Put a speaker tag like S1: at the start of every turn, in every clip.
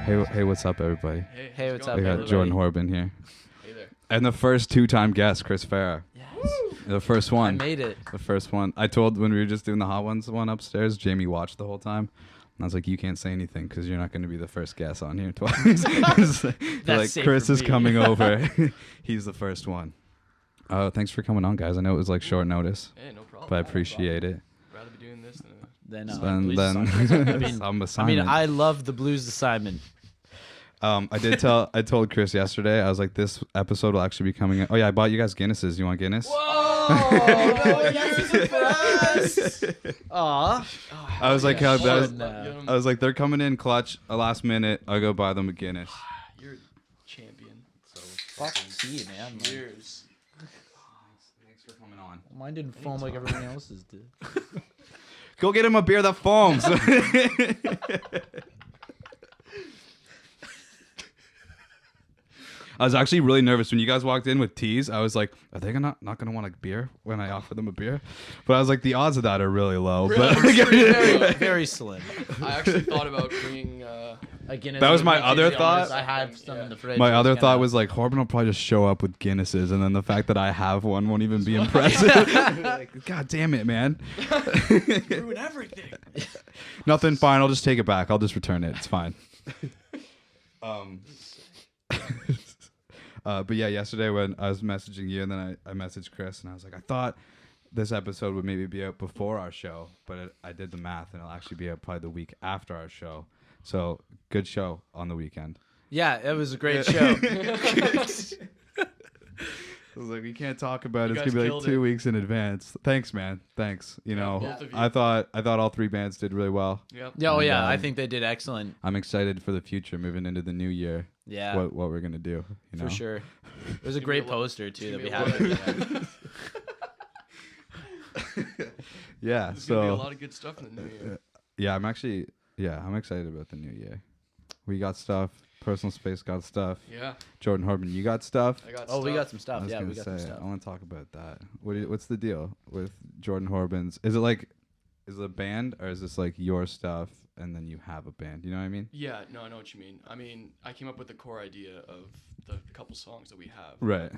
S1: Hey, what's up, everybody?
S2: Hey, what's up,
S1: We got
S2: everybody?
S1: Jourdan Horban here.
S3: Hey there.
S1: And the first two-time guest, Chris Farrah.
S2: Yes.
S1: The first one.
S2: I made it.
S1: The first one. I told when we were just doing the Hot Ones one upstairs, Jamie watched the whole time. And I was like, you can't say anything because you're not going to be the first guest on here twice. Like,
S2: safe
S1: Chris
S2: for
S1: is
S2: me.
S1: coming over. He's the first one. Thanks for coming on, guys. I know it was like short notice,
S3: Hey, no problem.
S1: but I appreciate it.
S3: Rather be doing this than
S2: Then,
S1: And
S2: Blues
S1: then
S2: assignment. I mean,
S1: some
S2: I
S1: assignment.
S2: love the Blues assignment.
S1: I told Chris yesterday, I was like, this episode will actually be coming in. Oh yeah, I bought you guys Guinnesses. You want Guinness?
S2: Whoa! No, that's a surprise! Aw.
S1: I was like, how that was,
S2: no.
S1: I was like, they're coming in clutch, a last minute. I'll go buy them a Guinness.
S3: You're a champion. So
S2: Fuck you, man. Like,
S3: years.
S1: Thanks for coming on.
S2: mine didn't foam like everyone else's did.
S1: Go get him a beer that foams. I was actually really nervous when you guys walked in with teas. I was like, are they not gonna want a beer when I offer them a beer? But I was like, the odds of that are really low. But
S2: very, very slim.
S3: I actually thought about bringing.
S2: Guinness
S1: That was my
S2: would be
S1: other
S2: the
S1: thought.
S2: honest. I have some in the fridge.
S1: my other
S2: It's
S1: thought
S2: kinda-
S1: was like, Horban will probably just show up with Guinnesses, and then the fact that I have one won't even be impressive. Like, God damn it, man.
S3: ruin everything.
S1: Nothing. Fine. I'll just take it back. I'll just return it. It's fine. But yeah, yesterday when I was messaging you, and then I messaged Chris, and I was like, I thought this episode would maybe be out before our show, but I did the math, and it'll actually be out probably the week after our show. So good show on the weekend.
S2: Yeah, it was a great show.
S1: I was like, we can't talk about it.
S3: You
S1: It's gonna
S3: guys
S1: be like
S3: killed
S1: 2
S3: it.
S1: weeks in advance. Thanks, man. Thanks. You know,
S3: both of you.
S1: I thought all three bands did really well.
S3: Yep.
S2: Yeah, oh yeah,
S1: And,
S2: I think they did excellent.
S1: I'm excited for the future, moving into the new year.
S2: Yeah,
S1: What we're gonna do? You know?
S2: for sure. It was a
S3: It's gonna
S2: great
S3: be a lo-
S2: poster too that we
S3: gonna
S2: had.
S3: be a
S2: at the event.
S1: Yeah.
S3: There's gonna be a
S1: So
S3: lot of good stuff in the new year.
S1: yeah, I'm excited about the new year. We got stuff. Personal Space got stuff.
S3: Yeah,
S1: Jourdan Horban, you got stuff.
S3: I got.
S2: Oh, we
S3: stuff.
S2: got some
S1: I
S2: stuff.
S1: was
S2: Yeah,
S1: gonna
S2: we got some
S1: say,
S2: stuff.
S1: I want to talk about that. What's the deal with Jourdan Horban's? Is it a band, or is this like your stuff and then you have a band? You know what I mean?
S3: Yeah, no, I know what you mean. I mean, I came up with the core idea of the couple songs that we have.
S1: Right.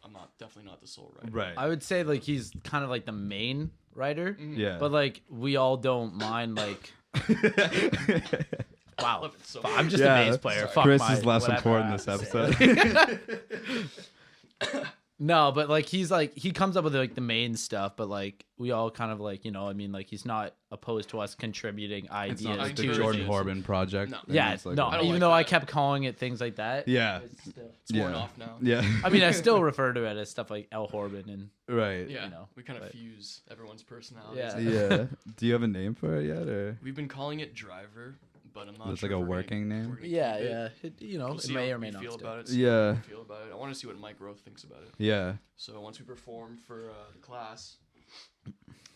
S3: I'm definitely not the sole writer.
S1: Right.
S2: I would say like he's kind of like the main writer,
S1: Yeah.
S2: but like we all don't mind like.
S3: I
S2: Wow,
S3: love it so
S2: I'm
S3: much.
S2: just
S1: Yeah.
S2: a bass player.
S3: Sorry.
S2: Fuck
S1: Chris
S2: my-
S1: is less
S2: whatever
S1: important
S2: I
S1: this
S2: have to say.
S1: episode.
S2: No, but like he's like he comes up with like the main stuff, but like we all kind of like I mean like he's not opposed to us contributing ideas
S1: It's not like the
S2: to
S3: encourage
S1: Jourdan
S3: it.
S1: Horban project.
S3: No.
S1: and
S2: Yeah,
S1: it's like
S2: no,
S3: I don't
S2: even
S3: like
S2: though I
S3: that.
S2: kept calling it things like that.
S1: Yeah.
S2: It's still,
S3: It's worn
S1: Yeah.
S3: off now.
S1: Yeah.
S2: I mean, I still refer to it as stuff like El Horban and
S1: Right.
S3: Yeah,
S2: you know,
S3: we kind of
S2: but-
S3: fuse everyone's personalities.
S2: Yeah.
S1: Yeah. Do you have a name for it yet, or
S3: We've been calling it Driver, but I'm not
S1: It's
S3: sure
S1: like a
S3: if we're
S1: working
S3: gonna-
S1: name?
S3: we're gonna
S2: yeah,
S3: keep it.
S2: yeah.
S3: We'll
S2: It
S3: see
S2: may
S3: how
S2: or may
S3: we
S2: not.
S3: feel
S2: stick.
S3: about it. see
S1: Yeah.
S3: how we feel about it. I want to see what Mike Roth thinks about it.
S1: yeah?
S3: So once we perform for the class,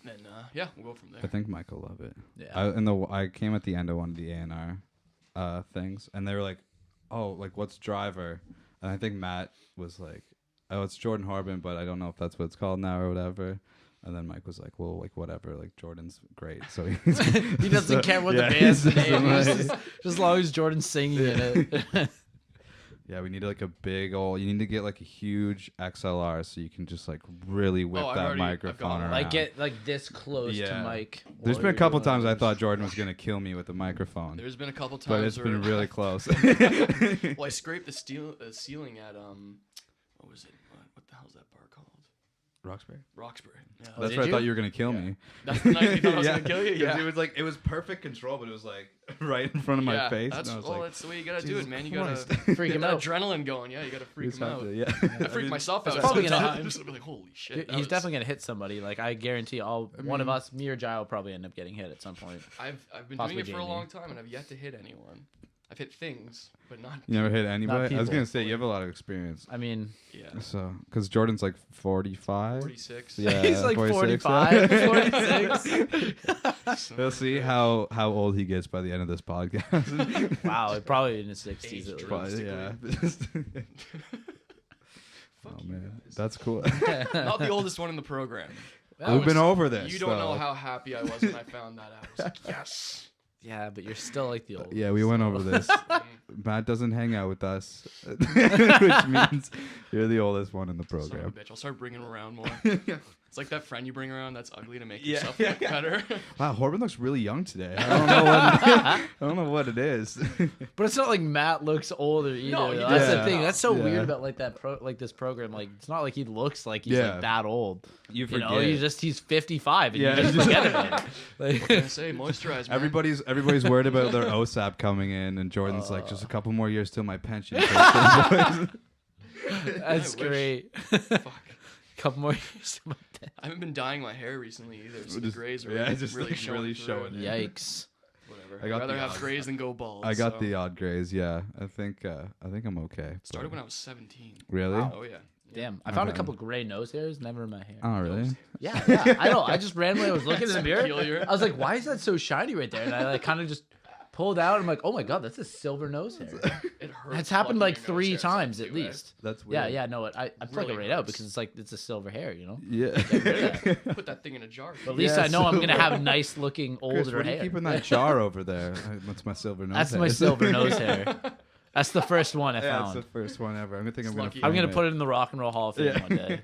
S3: then yeah, we'll go from there.
S1: I think Mike will love it.
S2: Yeah.
S1: I came at the end of one of the A&R things, and they were like, "Oh, like what's Driver?" And I think Matt was like, "Oh, it's Jourdan Horban, but I don't know if that's what it's called now or whatever." And then Mike was like, "Well, like whatever. Like Jordan's great, so he's
S2: He doesn't care what the
S1: yeah,
S2: band's
S1: he's just
S2: name is,
S1: like-
S2: just as long as Jordan's singing in it.
S1: Yeah, we need like a big old. You need to get like a huge XLR so you can just like really whip
S3: I've
S1: that
S3: already- I've
S1: microphone
S3: got one.
S1: around.
S2: Like get like this close to
S1: Yeah.
S2: Mike.
S1: There's
S2: while
S1: been a
S2: you're
S1: couple
S2: doing
S1: times I
S2: this.
S1: thought Jordan was gonna kill me with the microphone,
S3: There's been a couple times
S1: but it's
S3: where
S1: been really close.
S3: well, I scraped the ceiling at what was it? What the hell's that bar called?
S1: Roxbury.
S3: Roxbury. Yeah.
S2: Oh,
S1: That's
S2: did
S1: where I thought
S2: you?
S1: you were gonna kill
S3: Yeah.
S1: me.
S3: That's the night you thought I was
S1: Yeah.
S3: gonna kill you.
S1: 'Cause
S3: Yeah.
S1: It was like it was perfect control, but it was like right in front of my
S3: yeah,
S1: face.
S3: That's,
S1: and I was
S3: well,
S1: like,
S3: that's the way you gotta do
S1: Jesus
S3: it, man. You
S1: Christ.
S3: gotta
S2: Freak
S3: get
S2: him
S3: that
S2: out.
S3: adrenaline going. Yeah, you gotta freak
S1: just
S3: him
S1: have
S3: out.
S1: to- yeah.
S3: I freak myself out
S2: That's probably gonna
S3: sometimes. I'll be like, holy shit. that
S2: He's
S3: was-
S2: definitely gonna hit somebody. Like I guarantee, one of us, me or Jai, will probably end up getting hit at some point.
S3: I've been
S2: Possibly
S3: doing it for a
S2: Jamie.
S3: long time, and I've yet to hit anyone. I've hit things, but not.
S1: You never hit anybody. I was
S2: people.
S1: gonna say you have a lot of experience.
S2: I mean,
S3: Yeah.
S1: So, because Jordan's like 45.
S3: 46.
S1: Yeah,
S2: he's like
S1: 46,
S2: 45,
S1: yeah.
S2: 46.
S1: We'll see how old he gets by the end of this podcast.
S2: Wow, probably in his 60s
S3: Age
S2: at least.
S1: Probably, yeah.
S3: Fuck
S1: Oh
S3: you
S1: man,
S3: guys.
S1: that's cool.
S3: Not the oldest one in the program.
S1: We've been over this.
S3: You don't know
S1: though.
S3: how happy I was when I found that out. I was like, yes.
S2: Yeah, but you're still like the old.
S1: Yeah, we went over this. Matt doesn't hang out with us, which means you're the oldest one in the
S3: Son of a
S1: program.
S3: bitch. I'll start bringing him around more. It's like that friend you bring around that's ugly to make yourself look better.
S1: Wow, Horban looks really young today. I don't know what I don't know what it is.
S2: But it's not like Matt looks older either.
S3: No, he
S2: That's the
S1: doesn't.
S2: thing. That's so
S1: Yeah.
S2: weird about like this program. Like it's not like he looks like he's
S1: Yeah.
S2: like that old.
S1: You
S2: You know, he's 55 and
S1: Yeah.
S2: you just forget about it. Like,
S3: What can I say? Moisturize, man.
S1: Everybody's worried about their OSAP coming in, and Jordan's like, just a couple more years till my pension.
S2: that's
S3: I wish.
S2: great.
S3: Fuck.
S2: Couple more years. to my death.
S3: I haven't been dyeing my hair recently either, so the
S1: Just-
S3: grays are
S1: yeah, just
S3: really
S1: like
S3: showing.
S1: really
S3: through.
S1: showing it.
S2: Yikes.
S3: Whatever.
S1: I got
S3: I'd rather
S1: the
S3: have
S1: odd-
S3: grays than go bald.
S1: I got
S3: so.
S1: the odd grays. Yeah, I think I'm okay.
S3: Started
S1: but-
S3: when I was 17.
S1: Really?
S2: Wow.
S3: Oh yeah.
S2: Damn. I found a
S1: Okay.
S2: couple gray nose hairs, never in my hair.
S1: Oh, really?
S2: Yeah. I know. I just randomly was looking in the mirror.
S3: peculiar.
S2: I was like, why is that so shiny right there? And I like kind of just pulled out. I'm like, oh my god, that's a silver nose hair.
S3: It hurts.
S2: That's happened
S3: plucking
S2: like
S3: your nose
S2: 3
S3: hairs out
S2: times
S3: too,
S2: at
S3: eh?
S2: least.
S1: That's
S2: Yeah,
S1: weird.
S2: yeah, no, I plug
S3: Really
S2: it right out
S3: hurts.
S2: because it's a silver hair, you know.
S1: Yeah.
S3: Put that thing in a jar.
S2: But at least
S1: Yeah,
S2: I know I'm gonna
S1: silver.
S2: have nice looking older
S1: Chris, what are you
S2: hair.
S1: keeping that jar over there? That's my silver nose.
S2: That's my
S1: hairs.
S2: silver nose hair. That's the first one I
S1: Yeah, it's
S2: found.
S1: the first one ever. I'm gonna think I'm
S3: It's
S1: gonna.
S3: lucky.
S2: I'm gonna
S1: frame
S2: put it in the Rock and Roll Hall of Fame
S1: Yeah.
S2: one day.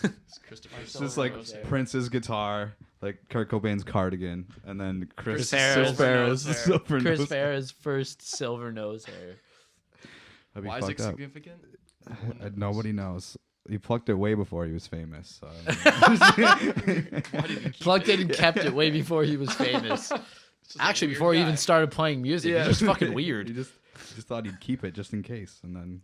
S3: It's Christopher.
S1: It's just like
S3: Nose hair.
S1: Prince's guitar, like Kurt Cobain's cardigan, and then Chris
S2: Farrah's
S1: Farrah's
S3: nose hair.
S1: silver
S2: Chris
S1: nose.
S2: Farrah's first silver nose hair.
S1: That'd be
S3: Why is it
S1: fucked up.
S3: significant?
S1: Nobody knows. He plucked it way before he was famous. So.
S3: Why did he keep
S2: Plugged
S3: it?
S2: it and kept it way before he was famous.
S3: Just a
S2: Actually,
S3: weird
S2: before he
S3: guy.
S2: even started playing music. It's just fucking
S1: he
S2: weird.
S1: just thought he'd keep it just in case, and then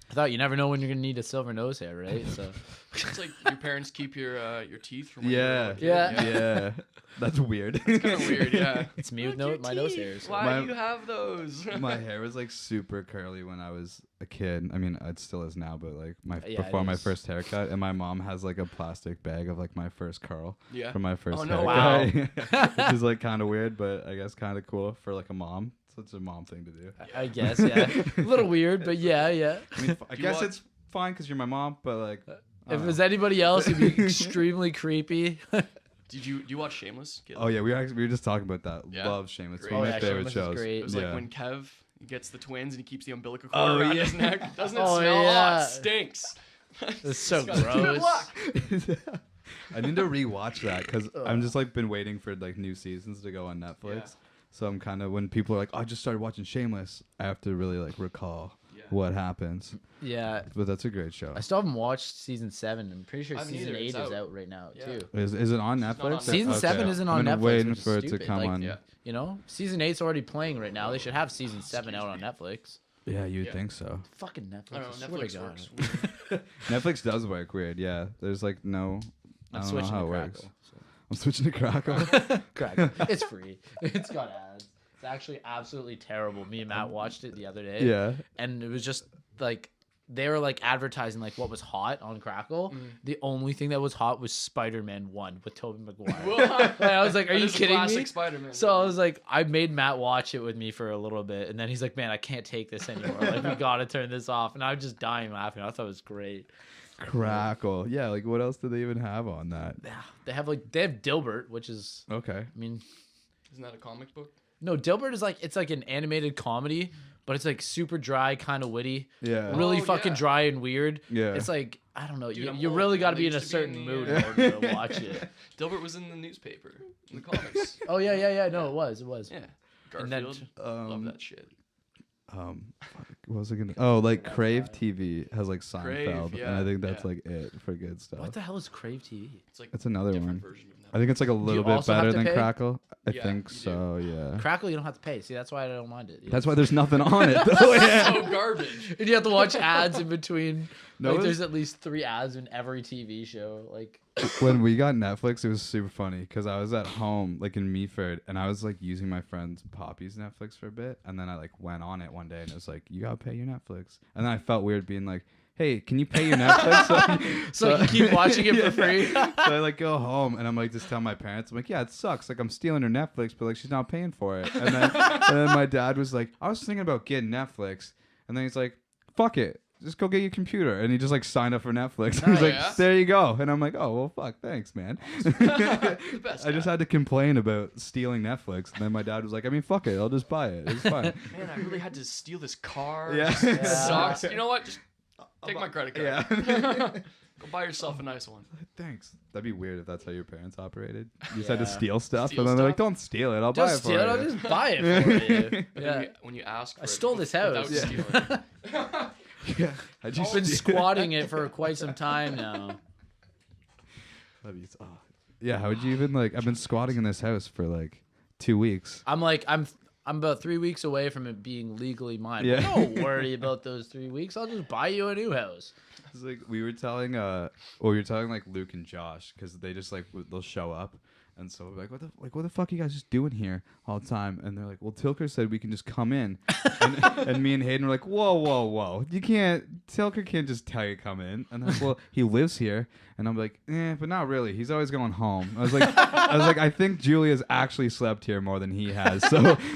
S2: I thought you never know when you're gonna need a silver nose hair, right? So
S3: It's like your parents keep your teeth from when
S1: yeah,
S3: you were a kid.
S2: Yeah.
S1: that's weird.
S3: It's kind of weird, yeah.
S2: it's me with
S3: Look,
S2: my
S3: your
S2: nose
S3: teeth.
S2: hairs.
S3: Why
S1: My-
S3: do you have those?
S1: My hair was like super curly when I was a kid. I mean, it still is now, but like
S2: Yeah,
S1: before
S2: it
S1: my
S2: is.
S1: first haircut, and my mom has like a plastic bag of like my first curl
S3: Yeah.
S1: from my first
S3: Oh, no.
S1: haircut, which is like kind of weird, but I guess kind of cool for like a mom. So it's a mom thing to do.
S2: I guess, yeah. A little weird, but yeah.
S1: I mean, I
S3: You
S1: guess
S3: want-
S1: it's fine because you're my mom, but like, I
S2: If
S1: don't
S2: it was
S1: know.
S2: anybody else, it'd be extremely creepy.
S3: Do you watch Shameless? Kid?
S1: Oh yeah, we were just talking about that.
S3: Yeah.
S1: Love Shameless.
S3: Great.
S1: One of
S2: Oh,
S1: my
S2: yeah,
S1: favorite
S2: Shameless is
S1: shows.
S2: great.
S3: It was
S1: yeah.
S3: like when Kev gets the twins and he keeps the umbilical
S1: Oh,
S3: cord around
S1: yeah.
S3: his neck. Doesn't it
S2: Oh,
S3: smell?
S2: yeah.
S3: Oh, it stinks.
S2: It's so
S3: Good
S2: gross.
S3: luck.
S1: I need to rewatch that because I'm just like been waiting for like new seasons to go on Netflix.
S3: Yeah.
S1: So I'm kind of when people are like, "Oh, I just started watching Shameless," I have to really like recall what happens.
S2: Yeah.
S1: But that's a great show.
S2: I still haven't watched season 7. I'm pretty sure
S3: I haven't
S2: season
S3: either.
S2: 8
S3: It's
S2: is
S3: out.
S2: out right now
S3: Yeah.
S2: too.
S1: Is it on
S3: not
S1: Netflix?
S3: on
S2: Season 7 isn't on
S1: I'm
S2: Netflix,
S1: waiting
S2: which is
S1: for it to
S2: stupid.
S1: come
S2: Like,
S1: on.
S3: Yeah.
S2: You know, season 8's already playing right now. They should have season 7 out on Netflix.
S1: Yeah, you'd
S3: Yeah.
S1: think so.
S2: Fucking Netflix.
S3: I
S2: I,
S3: don't know.
S2: swear
S3: Netflix
S2: to God.
S3: works.
S1: Netflix does work weird. Yeah, there's like no. I
S2: I'm
S1: don't know
S2: switching
S1: how
S2: to
S1: it works.
S2: Crackle. So.
S1: I'm switching to Crackle.
S2: Crackle. It's free. It's got ads. It's actually absolutely terrible. Me and Matt watched it the other day.
S1: yeah.
S2: And it was just like they were like advertising like what was hot on Crackle. The only thing that was hot was Spider-Man 1 with Tobey Maguire. Like, I was like, are
S3: That
S2: you
S3: is a
S2: kidding me?
S3: classic Spider-Man.
S2: So I was like, I made Matt watch it with me for a little bit, and then he's like, "Man, I can't take this anymore. Like, we gotta turn this off." And I was just dying laughing. I thought it was great.
S1: Crackle. Yeah, like what else do they even have on that?
S2: They have Dilbert, which is,
S1: Okay.
S2: I mean,
S3: Isn't that a comic book?
S2: no, Dilbert is like it's like an animated comedy, but it's like super dry, kind of witty,
S1: Yeah.
S2: really
S3: Oh,
S2: fucking
S3: yeah.
S2: dry and weird.
S1: Yeah.
S2: It's like I don't know,
S3: Dude, I'm
S2: you
S3: old,
S2: really
S3: man.
S2: got to
S3: They
S2: be in a
S3: used to be in
S2: certain
S3: the,
S2: mood
S3: uh,
S2: in order to watch it.
S3: Dilbert was in the newspaper, in the comics.
S2: Oh yeah. No, it was.
S3: Yeah.
S2: And then-
S3: Garfield. Love that shit.
S1: Fuck, what was I gonna? Oh, like Crave TV has like Seinfeld,
S3: Crave,
S1: and
S3: yeah,
S1: I think that's
S3: yeah.
S1: like it for good stuff.
S2: What the hell is Crave TV?
S3: It's like
S1: That's another
S3: a different
S1: one.
S3: version of that.
S1: I think it's like a little bit
S2: also have
S1: better
S2: to
S1: than
S2: pay?
S1: Crackle. I
S3: Yeah,
S1: think
S3: you do.
S1: so. Yeah.
S2: Crackle, you don't have to pay. See, that's why I don't mind it.
S1: That's why there's nothing on it. Though. Yeah.
S3: so garbage.
S2: And you have to watch ads in between.
S1: No,
S2: Like,
S1: it's-
S2: there's at least 3 ads in every TV show. Like,
S1: When we got Netflix, it was super funny because I was at home, like in Meaford, and I was like using my friend's Poppy's Netflix for a bit, and then I like went on it one day, and it was like, you gotta pay your Netflix, and then I felt weird being like, hey, can you pay your Netflix?
S2: so you keep watching it for free.
S1: So I like go home and I'm like just tell my parents, I'm like, yeah, it sucks. Like I'm stealing her Netflix, but like she's not paying for it. And then my dad was like, I was thinking about getting Netflix, and then he's like, fuck it. just go get your computer. And he just like signed up for Netflix.
S2: Oh,
S1: He's like,
S3: yeah?
S1: there you go. And I'm like, oh, well, fuck, thanks, man.
S3: The best
S1: I just
S3: guy.
S1: had to complain about stealing Netflix. And then my dad was like, I mean, fuck it. I'll just buy it. It's fine.
S3: Man, I really had to steal this car.
S1: Yeah.
S3: It sucks. You know what? Just take my credit card.
S1: Yeah.
S3: Go buy yourself a nice one.
S1: Thanks. That'd be weird if that's how your parents operated. You just had to
S2: Yeah.
S1: steal stuff.
S3: Steal
S1: and then they're like,
S3: stuff?
S1: don't steal it. I'll buy it
S2: Just
S1: for
S2: steal it.
S1: you.
S2: I'll just buy it for you.
S3: And
S2: Yeah.
S3: then when you ask for
S2: I
S3: it
S2: stole this
S3: without
S2: house.
S3: stealing it.
S1: Yeah. How'd you
S2: I've been
S1: steal-
S2: squatting it for quite some time now.
S1: That'd be- oh. Yeah, how would you even like? I've been squatting in this house for like 2 weeks.
S2: I'm about 3 weeks away from it being legally mine.
S1: Yeah.
S2: But don't worry about those 3 weeks. I'll just buy you a new house.
S1: It's like we were telling like Luke and Josh because they just like they'll show up, and so we're like what the fuck are you guys just doing here all the time? And they're like, well, Tilker said we can just come in, and me and Hayden were like, whoa, you can't. Tilker can't just tell you to come in. And then, well, he lives here, and I'm like, but not really. He's always going home. I was like, I think Julia's actually slept here more than he has,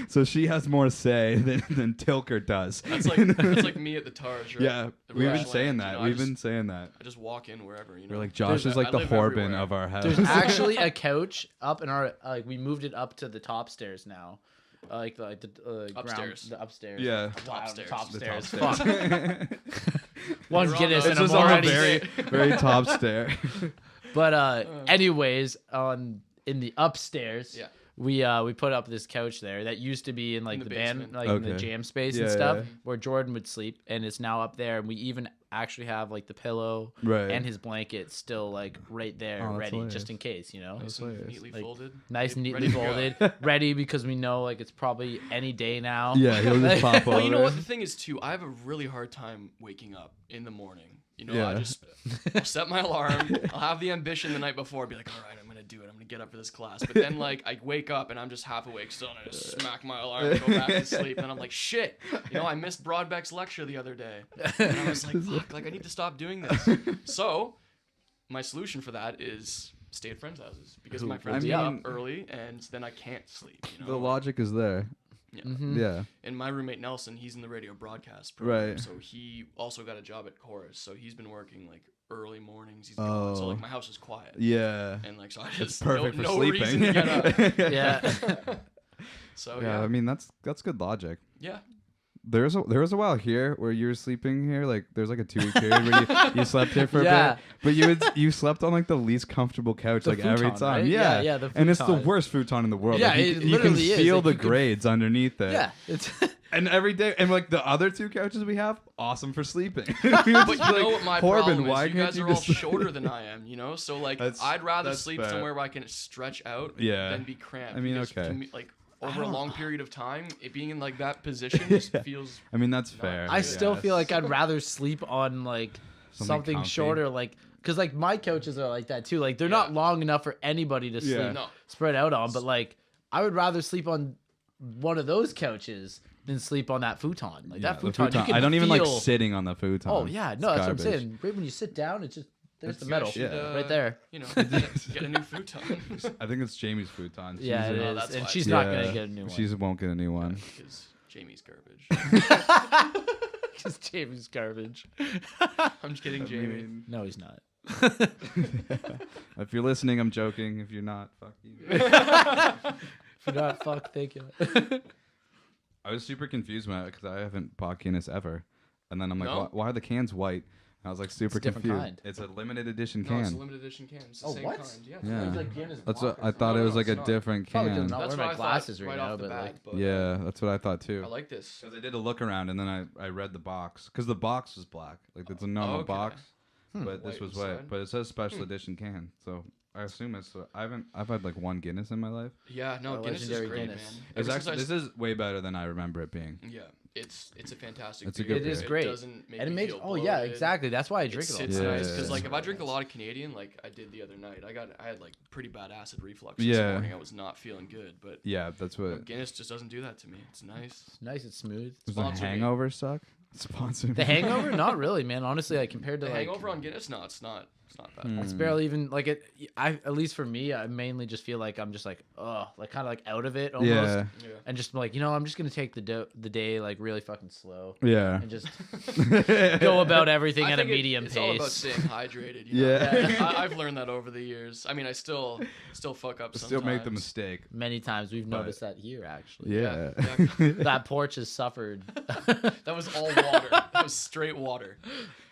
S1: so she has more say than Tilker does.
S3: That's like me at the Tars, right?
S1: Yeah,
S3: The
S1: we've been
S3: Rush
S1: saying
S3: Land,
S1: that.
S3: you know,
S1: We've been saying that.
S3: I just walk in wherever, you know.
S1: We're like, Josh is like
S3: I
S1: the
S3: live
S1: Horban
S3: everywhere.
S1: of our house.
S2: There's actually a couch up in our like we moved it up to the top stairs now. The
S3: Upstairs.
S2: ground, the upstairs.
S1: Yeah.
S2: Wow,
S3: Top
S2: the
S3: stairs.
S2: top
S1: The
S2: stairs.
S1: top
S2: Fuck. One
S3: You're on
S2: Guinness
S3: the-
S2: and
S1: It's
S2: I'm
S1: just on the
S2: already.
S1: very, very top stair.
S2: But anyways, in the upstairs,
S3: Yeah.
S2: we put up this couch there that used to be in like
S3: In the
S2: the band,
S3: basement.
S2: like in the
S1: Okay.
S2: jam space and
S1: Yeah,
S2: stuff,
S1: yeah.
S2: where Jordan would sleep, and it's now up there. And we even actually have like the pillow
S1: Right.
S2: and his blanket still like right there,
S1: Oh, that's
S2: ready
S1: hilarious.
S2: just in case, you know.
S3: Nice
S1: hilarious.
S3: and neatly
S2: Like,
S3: folded.
S2: Nice and
S3: ready
S2: neatly
S3: to go.
S2: folded, ready because we know like it's probably any day now.
S1: Yeah, he'll just pop over.
S3: Well, you know what the thing is too. I have a really hard time waking up in the morning. You know,
S1: Yeah.
S3: I'll set my alarm. I'll have the ambition the night before, be like, all right, I'm gonna do it. I'm gonna get up for this class. But then like I wake up and I'm just half awake still, and I just smack my alarm and go back to sleep. And I'm like, shit. You know, I missed Broadbeck's lecture the other day, and I was like, fuck, like I need to stop doing this. So my solution for that is stay at friends' houses because my friends
S1: I
S3: get
S1: mean-
S3: up early and then I can't sleep. You know,
S1: The logic is there.
S3: Yeah.
S2: Mhm.
S1: Yeah.
S3: And my roommate Nelson, he's in the radio broadcast program,
S1: Right.
S3: so he also got a job at Chorus. So he's been working like early mornings. He's gone, so like
S1: Oh.
S3: my house is quiet.
S1: Yeah.
S3: And like so I
S1: It's
S3: just
S1: perfect
S3: no,
S1: for
S3: no
S1: sleeping.
S3: reason to get up.
S2: Yeah.
S3: So
S1: Yeah, I
S3: yeah.
S1: mean that's good logic.
S3: Yeah.
S1: There was a while here where you were sleeping here, like there's like a 2-week period where you slept here for
S2: Yeah.
S1: a bit, but you slept on like the least comfortable couch
S2: The
S1: like every
S2: futon,
S1: time.
S2: right?
S1: Yeah,
S2: Yeah, the
S1: and it's the
S2: futon.
S1: worst futon in the world.
S2: Yeah,
S1: like,
S2: it
S1: you can
S2: literally is.
S1: feel
S2: Like,
S1: the
S2: you can-
S1: grades underneath it.
S2: Yeah. It's
S1: And every day, and like the other 2 couches we have, awesome for sleeping.
S3: But you know what my problem
S1: why
S3: is? You
S1: can't
S3: guys
S1: you
S3: are all
S1: just-
S3: shorter than I am, you know? So like I'd rather
S1: that's
S3: sleep
S1: fair.
S3: somewhere where I can stretch out
S1: Yeah.
S3: than be cramped.
S1: I mean,
S3: because
S1: okay.
S3: to me, like over a long period of time, it being in like that position just feels
S1: I mean, that's fair.
S2: I still
S1: guess.
S2: feel like I'd rather sleep on like something
S1: comfy.
S2: shorter, like because like my couches are like that too. Like they're not
S3: Yeah.
S2: long enough for anybody to sleep
S1: Yeah.
S3: No.
S2: spread out on. But like I would rather sleep on one of those couches than sleep on that futon. Like
S1: Yeah,
S2: that
S1: the
S2: futon, you can
S1: I don't even like
S2: feel-
S1: sitting on the futon.
S2: Oh yeah, no,
S1: It's
S2: that's what I'm
S1: garbage.
S2: saying. Right when you sit down, it's just there's the
S3: You guys
S2: metal
S3: should,
S2: right there.
S3: You know, get a new futon.
S1: I think it's Jamie's futon.
S2: Yeah, it
S1: She's
S2: is,
S3: that's
S2: and
S3: why.
S2: she's not
S1: Yeah.
S2: gonna get a new one.
S1: She won't get a new one.
S3: Because Jamie's garbage.
S2: Just Jamie's garbage.
S3: I'm just kidding, Jamie.
S2: No, he's not.
S1: If you're listening, I'm joking. If you're not, fuck you.
S2: If you're not, fuck, thank you.
S1: I was super confused because I haven't bought Guinness ever, and then I'm like,
S3: No?
S1: why are the cans white? And I was like super
S2: It's a different
S1: confused.
S2: kind.
S1: It's a limited edition
S3: No, it's a
S1: can.
S3: limited edition can. It's the
S2: Oh,
S3: same
S2: what?
S3: kind. Yeah.
S1: Yeah.
S2: It's like Guinness
S1: That's what
S2: block or
S1: I thought.
S3: something.
S1: It was
S3: No,
S1: like a
S3: it's not.
S1: different
S2: Probably
S1: can.
S2: not.
S3: That's
S2: wearing
S3: what
S2: my
S3: I
S2: glasses
S3: thought
S2: right
S3: right
S2: now,
S3: off the
S2: but,
S3: bat.
S2: like-
S3: But
S1: Yeah, that's what I thought too.
S3: I like this.
S1: Because I did a look around and then I read the box because the box was black, like it's a normal
S3: okay.
S1: box, but this
S3: White
S1: was white.
S3: inside.
S1: But it says special edition can, so I assume it's. I've had like one Guinness in my life.
S3: Yeah, no,
S2: A
S3: Guinness is
S2: legendary
S3: great,
S2: Guinness.
S3: man.
S1: It's
S3: Ever since
S1: actually this is way better than I remember it being.
S3: Yeah, it's a fantastic.
S1: It's a
S3: beer.
S1: good
S2: It is
S1: beer.
S2: great.
S3: It doesn't make
S2: And it
S3: me
S2: makes
S3: feel
S2: oh yeah,
S3: bloated.
S2: exactly. That's why I
S3: It
S2: drink it all.
S3: sits
S2: the time.
S3: nice
S1: Yeah.
S3: because like if I drink a lot of Canadian, like I did the other night, I had like pretty bad acid reflux this
S1: Yeah.
S3: morning. I was not feeling good, but
S1: Yeah, that's
S3: you know,
S1: what.
S3: Guinness just doesn't do that to me. It's nice.
S2: It's nice, it's smooth.
S1: Does the
S3: Sponsor me.
S1: Hangover suck? Sponsor me.
S2: The Hangover, not really, man. Honestly, like compared to
S3: The
S2: like
S3: hangover on Guinness, no, it's not. It's not bad.
S2: It's barely even like it. At least for me, I mainly just feel like I'm just like, like kind of like out of it almost,
S1: Yeah.
S2: and just like, I'm just gonna take the day like really fucking slow,
S1: Yeah.
S2: and just go about everything
S3: I
S2: at a
S3: think
S2: medium
S3: it's
S2: pace.
S3: all about staying hydrated.
S1: Yeah.
S3: I've learned that over the years. I mean, I still fuck up sometimes.
S1: Still make the mistake.
S2: Many times we've noticed that here actually.
S1: Yeah.
S2: That porch has suffered.
S3: That was all water. That was straight water.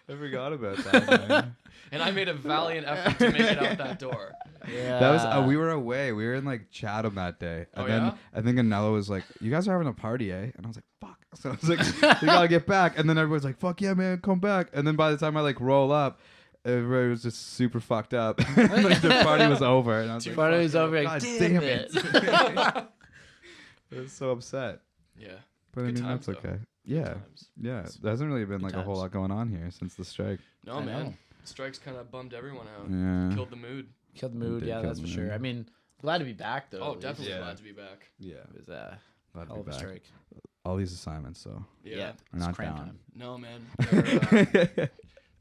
S1: I forgot about that, man.
S3: And I made a valiant effort to make it out that door.
S2: Yeah.
S1: That was we were away. We were in like Chatham that day, and then
S3: yeah?
S1: I think Anello was like, "You guys are having a party, eh?" And I was like, "Fuck!" So I was like, "We gotta get back." And then everybody's like, "Fuck yeah, man, come back!" And then by the time I like roll up, everybody was just super fucked up. Like the party was over, and I was like,
S2: Party was over.
S1: "God
S2: Like,
S1: damn
S2: it.
S1: I was so upset,
S3: Yeah.
S1: but I
S3: Good
S1: mean
S3: times,
S1: that's
S3: though.
S1: okay.
S3: Good
S1: Yeah,
S3: times.
S1: yeah. There hasn't really been like a whole
S2: times.
S1: lot going on here since the strike.
S3: No,
S2: I
S3: man.
S2: know.
S3: Strikes kind of bummed everyone out.
S1: Yeah.
S3: Killed the mood.
S2: Killed the mood.
S1: Did
S2: Yeah,
S1: kill
S2: that's
S1: the
S2: for sure.
S1: mood.
S2: I mean, glad to be back though.
S3: Oh,
S2: at least.
S3: definitely
S1: Yeah.
S3: glad to be back.
S1: Yeah,
S2: It was
S1: glad to
S2: hell
S1: be
S2: of a
S1: back.
S2: strike.
S1: All these assignments, though.
S3: Yeah.
S1: We're
S2: it's
S1: not
S2: cram
S1: down.
S2: time.
S3: No, man.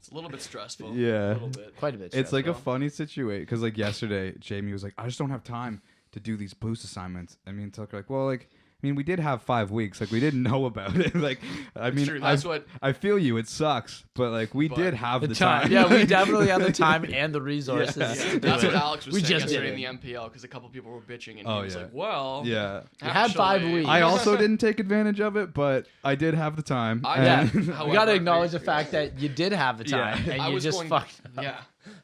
S3: It's a little bit stressful.
S1: Yeah.
S3: A little bit.
S2: Quite a bit.
S1: It's like a
S2: stressful.
S1: funny situation because like yesterday, Jamie was like, "I just don't have time to do these boost assignments." And me and Tucker were like, "Well, like, I mean, we did have 5 weeks. Like, we didn't know about it. Like, I mean,
S3: True. That's what.
S1: I feel you. It sucks, but like, we
S3: But
S1: did have
S2: the
S1: the
S2: time.
S1: time.
S2: Yeah, we definitely had the time and the resources.
S1: Yeah.
S2: to do
S3: That's
S2: it.
S3: what Alex was
S2: We
S3: saying
S2: just did
S3: yesterday in
S2: it.
S3: the MPL because a couple people were bitching and
S1: Oh,
S3: he was
S1: yeah.
S3: like, "Well,
S1: Yeah.
S2: You had 5
S3: actually-
S2: weeks.
S1: I also didn't take advantage of it, but I did have the time.
S3: Yeah.
S1: and-
S2: You
S3: However,
S2: gotta acknowledge the fact that you did have the time
S1: Yeah.
S2: and
S3: I
S2: you
S3: was
S2: just
S3: going,
S2: fucked up.
S3: Yeah,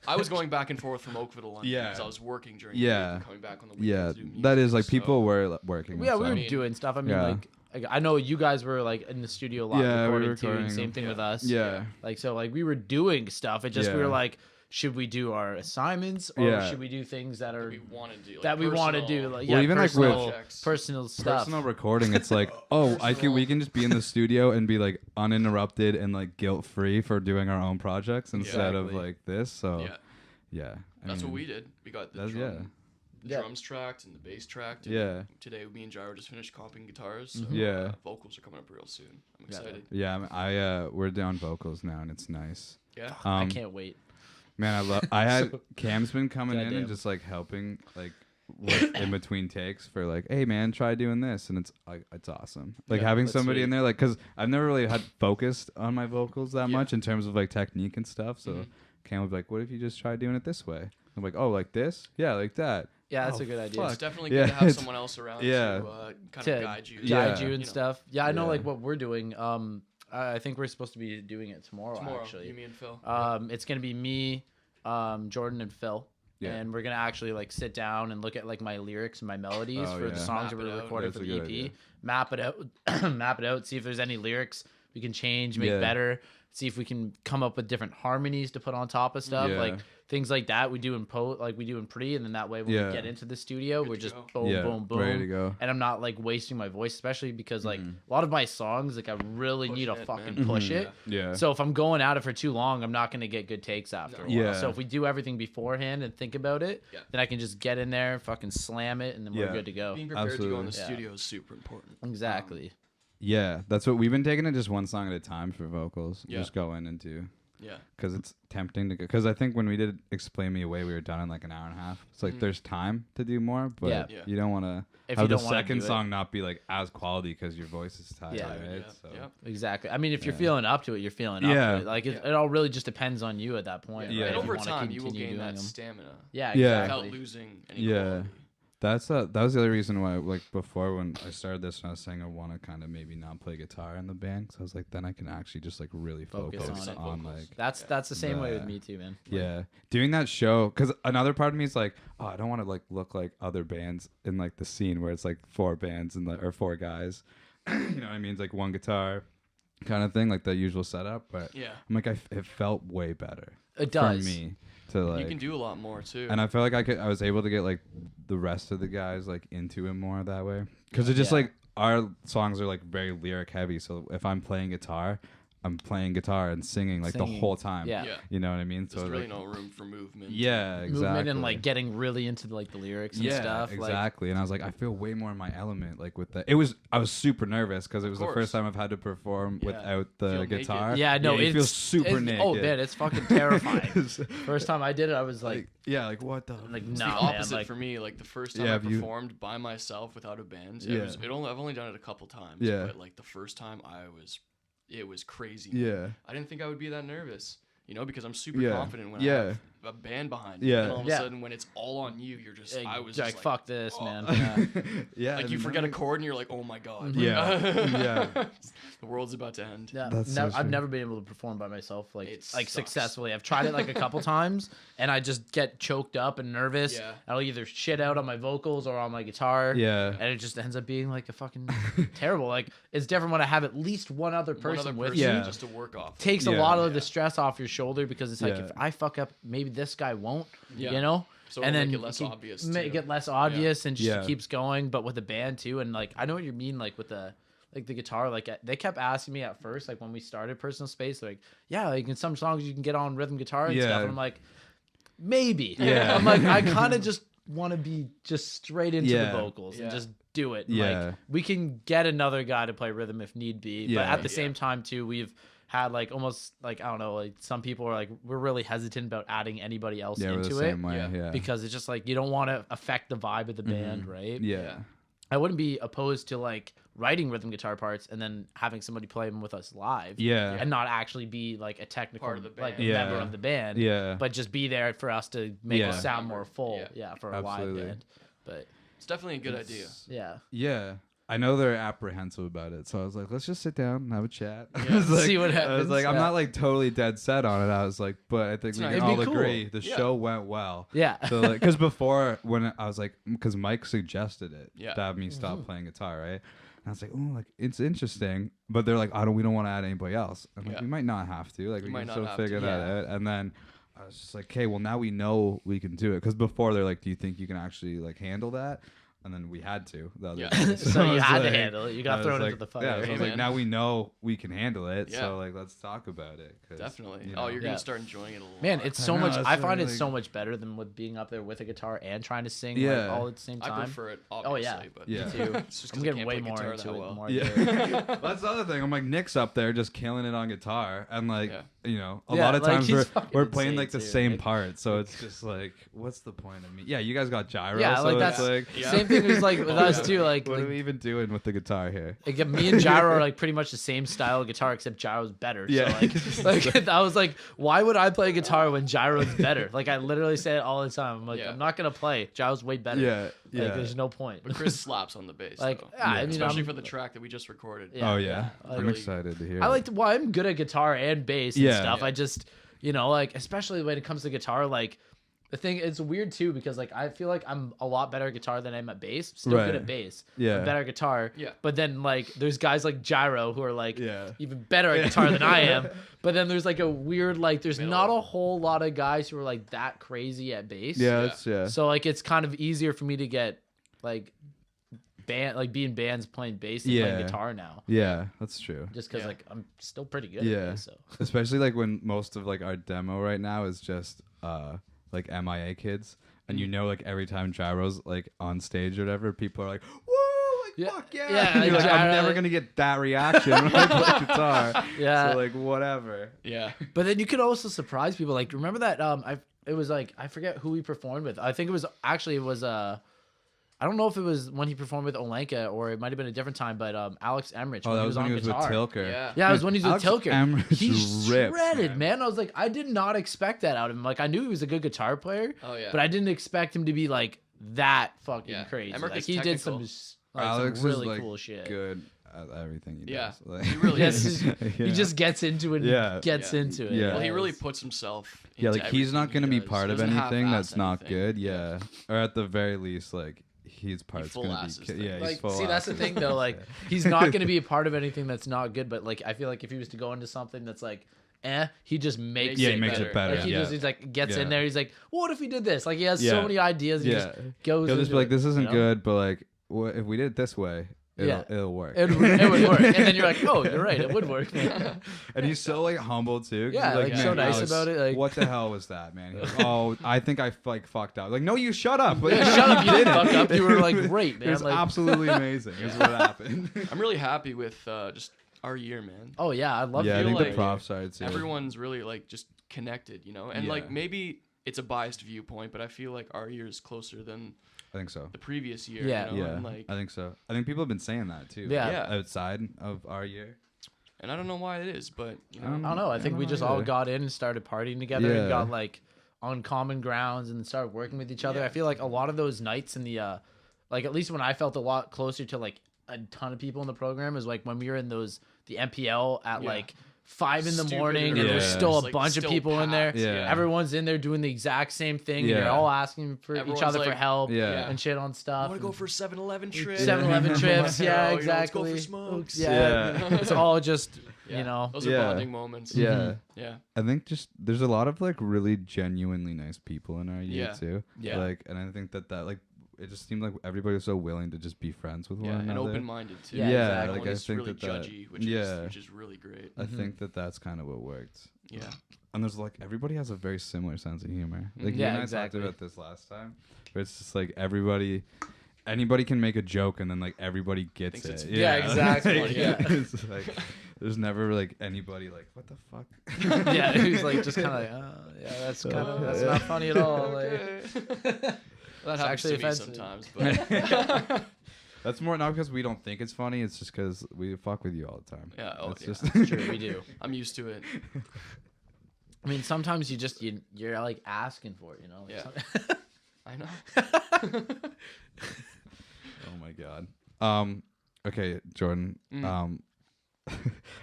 S3: I was going back and forth from Oakville to London
S1: Yeah.
S3: because I was working during the
S1: Yeah.
S3: week and coming back on the weekends.
S1: yeah,
S3: to do music,
S1: that is like
S3: so-
S1: people were working.
S2: Yeah,
S1: and
S2: we were
S1: stuff.
S2: doing stuff. I mean,
S1: Yeah.
S2: like I know you guys were like in the studio a lot
S1: Yeah, we were
S2: recording too.
S1: recording.
S2: Same thing with us.
S1: Yeah.
S2: Like so, like we were doing stuff. It just we were
S1: Yeah.
S2: like, should we do our assignments or
S1: Yeah.
S2: should we do things that are
S3: we want to do. Like
S2: that we want to
S3: personal-
S2: do? Like
S1: Well,
S2: yeah,
S1: even like
S2: personal,
S3: with-
S2: personal stuff.
S1: Personal recording, it's like, oh, we can just be in the studio and be like uninterrupted and like guilt free for doing our own projects instead of
S2: Exactly.
S1: like this. So
S3: Yeah,
S1: yeah, I
S3: that's what
S1: mean,
S3: we did. We got the
S1: that's-
S3: drum, the
S2: Yeah.
S3: drums tracked and the bass tracked. And
S1: Yeah.
S3: Today, me and Gyro just finished comping guitars. So,
S1: Yeah.
S3: vocals are coming up real soon. I'm excited.
S1: Yeah, we're down vocals now and it's nice.
S3: Yeah.
S2: I can't wait.
S1: Man, I had Cam's been coming in
S2: Goddamn.
S1: and just like helping like with, in between takes for like, hey man, try doing this, and it's like it's awesome. Like
S2: Yeah,
S1: having
S2: that's
S1: somebody in
S2: sweet.
S1: there, like, cause I've never really had focused on my vocals that
S3: Yeah.
S1: much in terms of like technique and stuff. So
S3: Mhm.
S1: Cam would be like, what if you just try doing it this way? I'm like, oh, like this? Yeah, like that.
S2: Yeah, that's
S1: Oh,
S2: a good idea.
S1: fuck.
S3: It's definitely
S1: Yeah,
S3: good to have
S1: it's-
S3: someone else around
S1: yeah.
S3: to kind
S2: To
S3: of guide you.
S1: Yeah.
S2: Guide you and
S3: know,
S2: stuff. Yeah, I know
S1: Yeah.
S2: like what we're doing. I think we're supposed to be doing it tomorrow. Actually,
S3: you, me, and Phil.
S2: it's gonna be me, Jordan, and Phil.
S1: Yeah.
S2: And we're gonna actually like sit down and look at like my lyrics and my melodies
S1: Oh,
S2: for
S1: yeah.
S2: the songs
S3: Map
S2: that
S3: it
S2: we're
S3: out.
S2: recording
S1: That's
S2: for
S1: a
S2: the
S1: good
S2: EP.
S1: idea.
S2: Map it out, map it out. See if there's any lyrics we can change, make
S1: Yeah.
S2: better. See if we can come up with different harmonies to put on top of stuff,
S1: Yeah.
S2: like things like that. We do in like we do in pre, and then that way when
S1: Yeah.
S2: we get into the studio,
S3: Good
S2: we're
S3: to
S2: just
S3: go.
S2: boom,
S1: Yeah,
S2: boom, boom,
S1: ready to go.
S2: and I'm not like wasting my voice, especially because like
S1: Mhm.
S2: a lot of my songs, like I really need to
S3: Pushing it,
S2: fucking
S3: man.
S2: push
S1: Mhm.
S2: it.
S1: Yeah.
S2: So if I'm going at it for too long, I'm not gonna get good takes after a while.
S1: Yeah.
S2: So if we do everything beforehand and think about it,
S3: Yeah.
S2: then I can just get in there, fucking slam it, and then we're
S1: Yeah.
S2: good to go.
S3: Being prepared to go in the
S1: Absolutely.
S3: studio is super important.
S2: Exactly.
S1: Yeah, that's what we've been taking it just one song at a time for vocals.
S3: Yeah.
S1: Just go in and do.
S3: Yeah.
S1: Because it's tempting to go. Because I think when we did Explain Me Away, we were done in like an hour and a half. It's like there's time to do more, but
S2: Yeah.
S3: Yeah.
S1: you don't want to
S2: If
S1: have
S2: you
S1: the
S2: don't wanna
S1: second
S2: do it.
S1: song not be like as quality because your voice is tired,
S2: Yeah.
S1: right?
S3: Yeah.
S1: So,
S3: Yeah.
S2: Exactly. I mean, if you're
S1: Yeah.
S2: feeling up to it, you're feeling
S1: Yeah.
S2: up to it. Like it,
S3: Yeah.
S2: it all really just depends on you at that point.
S1: Yeah.
S2: Right?
S3: And
S2: If you
S3: over
S2: wanna
S3: time, you will
S2: continue
S3: gain
S2: doing
S3: that
S2: them.
S3: stamina
S2: Yeah.
S1: Yeah.
S2: Exactly.
S3: without losing any
S1: Yeah.
S3: quality.
S1: that was the other reason why, like, before when I started this, when I was saying I want to kind of maybe not play guitar in the band, because I was like, then I can actually just like really
S2: Focus
S1: focus
S2: on it.
S1: on
S3: Vocals.
S1: like
S2: That's the same way with
S1: the-
S2: me too, man.
S1: yeah, doing that show. Because another part of me is like, oh, I don't want to like look like other bands in like the scene where it's like 4 bands and or 4 guys. You know what I mean? It's like one guitar kind of thing, like the usual setup. But
S3: Yeah.
S1: I'm like, it felt way better
S2: It does.
S1: for me to like.
S3: You can do a lot more too.
S1: And I felt like I was able to get like the rest of the guys like into it more that way, because it's just
S2: Yeah.
S1: like our songs are like very lyric heavy. So if I'm playing guitar, I'm playing guitar and singing like the whole time.
S2: Yeah.
S1: You know what I mean?
S3: There's
S1: So
S3: really
S1: like,
S3: no room for movement.
S1: yeah, exactly.
S2: Movement and like getting really into like the lyrics and stuff.
S1: Exactly. And I was like, I feel way more in my element. Like with the, I was super nervous because it was the first time I've had to perform without the guitar.
S3: naked.
S2: Yeah, no,
S1: you feel super naked.
S2: Oh man, it's fucking terrifying. First time I did it, I was like
S1: like what the
S2: like
S3: It's
S2: no,
S3: the opposite
S2: man, like,
S3: for me. Like the first time I performed by myself without a band. I've only done it a couple times.
S1: Yeah.
S3: But like the first time it was crazy.
S1: Yeah.
S3: I didn't think I would be that nervous. Because I'm super confident when I have a band behind me.
S1: Yeah.
S3: And all of a sudden, when it's all on you, you're just, I was
S2: like,
S3: just
S2: fuck this, man.
S1: Yeah.
S3: Like you forget a chord and you're like, oh my God.
S1: Yeah.
S3: The world's about to end.
S2: Yeah,
S1: That's so
S2: I've
S1: true.
S2: never been able to perform by myself like
S3: sucks.
S2: successfully. I've tried it like a couple times, and I just get choked up and nervous.
S3: Yeah.
S2: I'll either shit out on my vocals or on my guitar.
S1: Yeah.
S2: And it just ends up being like a fucking terrible. Like it's different when I have at least one other person with me.
S3: just to work off.
S2: Takes a lot of the stress off your shoulder because it's like
S1: Yeah.
S2: if I fuck up, maybe this guy won't.
S3: Yeah.
S2: You know.
S3: So
S2: and
S3: it'll
S2: then
S3: make it less obvious, too.
S2: Make it less obvious and just
S1: Yeah.
S2: keeps going. But with the band too, and like I know what you mean, like with the guitar, like they kept asking me at first, like when we started Personal Space, like yeah, like in some songs you can get on rhythm guitar and stuff, and I'm like maybe.
S1: Yeah.
S2: I'm like I kind of just want to be just straight into the vocals and
S3: Yeah.
S2: just do it.
S1: Yeah.
S2: Like we can get another guy to play rhythm if need be, but
S1: Yeah.
S2: at the same time too, we've had like almost like I don't know, like some people are like we're really hesitant about adding anybody else
S1: Yeah, we're
S2: into
S1: the
S2: it
S1: same way.
S3: Yeah.
S1: Yeah.
S2: because it's just like you don't want to affect the vibe of the band, right?
S1: Yeah.
S2: I wouldn't be opposed to like writing rhythm guitar parts and then having somebody play them with us live.
S1: Yeah.
S2: And not actually be like a technical
S3: Part of the
S2: like
S3: band.
S2: member
S1: Yeah.
S2: of the band.
S1: Yeah.
S2: But just be there for us to make
S1: Yeah.
S2: it sound more full.
S3: Yeah.
S2: Yeah, for a
S1: Absolutely.
S2: live band. But
S3: It's definitely a good idea.
S2: yeah.
S1: Yeah. I know they're apprehensive about it, so I was like, let's just sit down and have a chat. I
S3: Yeah.
S1: was like,
S2: See what
S1: I was
S2: happens.
S1: like, I'm
S2: Yeah.
S1: not like totally dead set on it. I was like, but I think we
S3: nice.
S1: can
S2: It'd
S1: all
S2: be cool.
S1: agree the
S3: Yeah.
S1: show went well.
S2: Yeah.
S1: So like, because before when I was like, because Mike suggested it
S3: Yeah.
S1: to have me stop playing guitar, right? And I was like, oh, like it's interesting, but they're like, we don't want to add anybody else. I'm like,
S3: Yeah.
S1: we might not have to. Like, we
S3: might
S1: can
S3: not
S1: still
S3: have
S1: figure
S3: to.
S1: that out. And then I was just like, okay, well now we know we can do it. Because before they're like, do you think you can actually like handle that? And then we had to. The other
S3: Yeah.
S1: day.
S2: So
S1: I
S2: you
S1: was
S2: had to
S1: like-
S2: handle it. You got
S1: I
S2: thrown
S1: was
S2: into the fire.
S1: Yeah, so I
S3: Hey,
S1: was like,
S3: man.
S1: now we know we can handle it.
S3: Yeah.
S1: So like, let's talk about it. 'Cause,
S3: Definitely.
S1: you
S3: Oh,
S1: know.
S3: you're
S2: Yeah.
S3: gonna start enjoying it a lot.
S2: Man, it's so
S1: I know,
S2: much.
S1: that's
S2: I find it
S1: really-
S2: so much better than with being up there with a guitar and trying to sing
S1: Yeah.
S2: like, all at the same
S3: I
S2: time.
S3: prefer it.
S2: Oh
S3: Obviously,
S2: yeah,
S3: but
S1: Yeah.
S2: me too.
S3: It's just 'cause
S2: I'm
S3: I
S2: getting
S3: can't
S2: way
S3: play
S2: more
S3: guitar
S2: into
S3: that
S2: it.
S3: well.
S2: The more I
S1: Yeah,
S2: do it.
S1: that's the other thing. I'm like Nick's up there just killing it on guitar, and like
S3: Yeah.
S1: you know, a
S2: Yeah,
S1: lot of
S2: like,
S1: times
S2: he's
S1: we're
S2: fucking
S1: playing
S2: insane
S1: like the
S2: too,
S1: same
S2: like-
S1: part, so it's just like, what's the point of me? Yeah, you guys got gyro,
S2: Yeah,
S1: so
S2: like
S1: it's
S2: that's
S1: like,
S3: Yeah.
S2: same thing as like with
S3: Oh,
S2: us
S3: yeah.
S2: too. Like,
S1: what are
S2: like,
S1: we even doing with the guitar here?
S2: like, me and Gyro are like pretty much the same style of guitar, except Gyro's better.
S1: Yeah.
S2: So like I was like, why would I play guitar when Gyro's better? Like I literally say it all the time. I'm like,
S3: Yeah.
S2: I'm not gonna play. Gyro's way better.
S1: Yeah,
S2: Like,
S1: yeah.
S2: there's no point.
S3: But Chris slaps on the bass.
S2: Like,
S3: though.
S2: yeah, I mean,
S3: especially
S2: I'm-
S3: for the track that we just recorded.
S2: Yeah.
S1: Oh yeah,
S2: Like,
S1: I'm
S3: really-
S1: excited to hear.
S2: I
S1: it.
S2: like to, well, I'm good at guitar and bass and
S1: Yeah.
S2: stuff.
S3: Yeah.
S2: I just, like, especially when it comes to guitar, like, the thing, it's weird too, because, like, I feel like I'm a lot better at guitar than I am at bass. Still
S1: Right.
S2: good at bass.
S1: Yeah.
S2: I'm better at guitar.
S3: Yeah.
S2: But then, like, there's guys like Gyro who are, like,
S1: Yeah.
S2: even better at guitar than I am. But then there's, like, a weird, like, there's
S3: Middle.
S2: not a whole lot of guys who are, like, that crazy at bass.
S1: Yeah,
S3: Yeah.
S1: it's yeah.
S2: So, like, it's kind of easier for me to get, like, be in bands playing bass than playing
S1: Yeah.
S2: guitar now.
S1: Yeah, that's true.
S2: Just because,
S3: Yeah.
S2: like, I'm still pretty good
S1: Yeah.
S2: at bass, so.
S1: Especially like when most of like our demo right now is just like MIA kids, and you know like every time Gyro's like on stage or whatever, people are like, "Whoa, like
S2: Yeah.
S1: fuck yeah!"
S2: Yeah,
S1: And you're
S2: like,
S1: like, I'm
S2: Gyro,
S1: never
S2: like-
S1: gonna get that reaction when I play guitar.
S2: Yeah.
S1: So like whatever.
S3: Yeah.
S2: But then you could also surprise people. Like, remember that? It was like, I forget who he performed with. I think it was I don't know if it was when he performed with Olenka or it might have been a different time. But Alex Emmerich.
S1: Oh,
S2: when
S1: that
S2: he
S1: was
S2: was
S1: when
S2: on
S1: he was
S2: guitar.
S1: with Tilker.
S3: Yeah.
S2: Yeah, it was when he was with
S1: Alex
S2: Tilker.
S1: Emmerich
S2: He's
S1: ripped,
S2: shredded, man. I was like, I did not expect that out of him. Like, I knew he was a good guitar player.
S3: Oh, yeah.
S2: But I didn't expect him to be like that fucking
S3: Yeah.
S2: crazy.
S3: Emmerich
S2: Like,
S3: is
S2: he did some,
S3: technical.
S1: Alex
S2: some really
S1: is like
S2: cool shit.
S1: good at everything he
S3: Yeah.
S1: does. Like,
S3: He really
S2: Yes,
S3: is.
S2: he just gets into it. And
S1: Yeah.
S2: gets
S3: Yeah.
S2: into it.
S1: Yeah.
S3: Well, he really
S2: It's-
S3: puts himself.
S1: yeah,
S3: into
S1: like he's not
S3: everything
S1: gonna
S3: he
S1: be
S3: does.
S1: part
S3: He
S1: of
S3: doesn't
S1: anything
S3: half-ass
S1: that's not
S3: anything.
S1: good. Yeah. Or at the very least, like his part's
S3: full
S1: gonna
S3: asses
S1: be.
S3: things.
S1: Yeah, he's
S2: Like,
S1: full
S2: see, that's the
S1: asses.
S2: thing though. Like, he's not going to be a part of anything that's not good. But like, I feel like if he was to go into something that's like, he just makes
S1: Yeah,
S2: it
S1: he makes
S2: better.
S1: it better.
S2: Like, he
S1: Yeah.
S2: just he's like gets
S1: Yeah.
S2: in there. He's like, well, what if we did this? Like, he has
S1: Yeah.
S2: so many ideas. He
S1: Yeah.
S2: just goes.
S1: He'll just be
S2: into
S1: like,
S2: it,
S1: "This isn't
S2: you know?
S1: good," but like, what if we did it this way? it'll work.
S2: It would work. And then you're like, oh, you're right. It would work.
S1: And he's so like humble too. 'Cause
S2: Yeah,
S1: he's
S2: like, so
S1: "Man,
S2: nice
S1: Alex,
S2: about it. Like,
S1: what the hell was that, man? He goes, oh, I think I like fucked up. Like, no, you shut up. Like,
S2: shut up, you didn't fuck up. You were like, great, man.
S1: It was
S2: Like,
S1: absolutely amazing. Is what happened.
S3: I'm really happy with just our year, man.
S2: oh yeah, I love
S1: Yeah, I
S3: feel
S1: think
S3: like
S1: the props are too.
S3: Everyone's really like just connected, you know, and
S1: Yeah.
S3: like maybe it's a biased viewpoint, but I feel like our year is closer than
S1: I think so.
S3: the previous year.
S2: Yeah.
S3: You know?
S1: Yeah,
S3: And like,
S1: I think so. I think people have been saying that too.
S2: Yeah.
S3: Yeah.
S1: Outside of our year.
S3: and I don't know why it is, but you know,
S2: I don't know. I think we just all got in and started partying together
S1: Yeah.
S2: and got like on common grounds and started working with each other.
S3: Yeah.
S2: I feel like a lot of those nights in the like at least when I felt a lot closer to like a ton of people in the program is like when we were in the MPL at
S3: Yeah.
S2: like 5 in the
S3: Stupid
S2: morning and
S1: early.
S2: there's
S1: Yeah.
S2: still a
S3: Like,
S2: bunch of
S3: still
S2: people in there.
S3: packed,
S1: Yeah.
S2: Everyone's in there doing the exact same thing and you're
S1: Yeah.
S2: all asking for
S3: Everyone's
S2: each other for
S3: like,
S2: help
S1: Yeah.
S2: and shit on
S3: I
S2: stuff.
S3: want to go for 7-Eleven trip.
S2: 7-Eleven trips, yeah,
S3: You know, let's go
S2: exactly.
S3: for smokes.
S2: Yeah. It's all just,
S3: Yeah.
S2: you know.
S3: Those
S1: Yeah.
S3: are bonding moments.
S1: Yeah.
S3: Yeah.
S1: I think just there's a lot of like really genuinely nice people in our year
S3: Yeah.
S1: too.
S2: Yeah.
S1: Like, and I think that like it just seemed like everybody was so willing to just be friends with
S3: Yeah,
S1: one
S3: and
S1: another.
S3: open-minded too.
S2: Yeah,
S1: Yeah,
S2: exactly.
S1: like I
S3: It's
S1: think
S3: really
S1: that that
S3: judgy, which is really great.
S1: I think that that's kind of what worked.
S3: Yeah.
S1: And there's like everybody has a very similar sense of humor. Like you
S2: Yeah,
S1: and I
S2: exactly.
S1: talked about this last time, where it's just like anybody can make a joke and then like everybody gets
S3: Thinks
S1: it.
S3: it's
S2: Yeah, exactly,
S1: Like,
S2: yeah.
S1: it's like there's never like anybody like what the fuck.
S2: Yeah, who's like just kind of like, yeah, that's not funny at all. Like,
S3: That
S2: It's
S3: happens
S2: actually
S3: to me
S2: offensive.
S3: sometimes, but
S1: That's more not because we don't think it's funny. It's just because we fuck with you all the time.
S3: yeah, oh,
S1: It's
S3: yeah.
S1: just
S2: true, we do.
S3: I'm used to it.
S2: I mean, sometimes you're like asking for it, you know. Like,
S3: Yeah. I know.
S1: Oh my god. Okay, Jordan.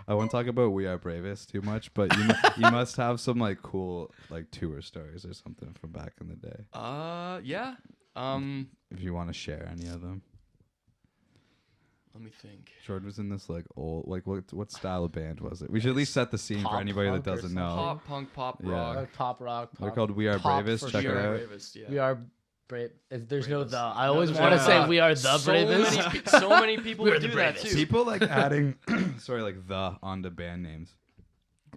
S1: I won't talk about We Are Bravest too much, but you must have some like cool like tour stories or something from back in the day.
S3: Yeah.
S1: If you want to share any of them.
S3: Let me think.
S1: Jordan was in this like old like what style of band was it? We should at least set the scene for
S2: Pop
S1: anybody that
S2: punk or
S1: doesn't know.
S3: Pop punk, pop
S1: Yeah.
S3: rock.
S2: like pop rock.
S1: They're
S2: Pop.
S1: called We Are
S2: pop
S1: Bravest.
S2: for
S1: Check
S3: We
S1: it
S3: Are
S1: out.
S3: Bravest, yeah.
S2: We are brave. There's no
S3: Bravest.
S2: the. I always
S3: there's
S2: want to
S3: no
S2: say
S3: the.
S2: we are the bravest.
S3: So many people
S2: We are
S3: would
S2: the
S3: do that
S2: bravest.
S3: too.
S1: People like adding like the onto band names.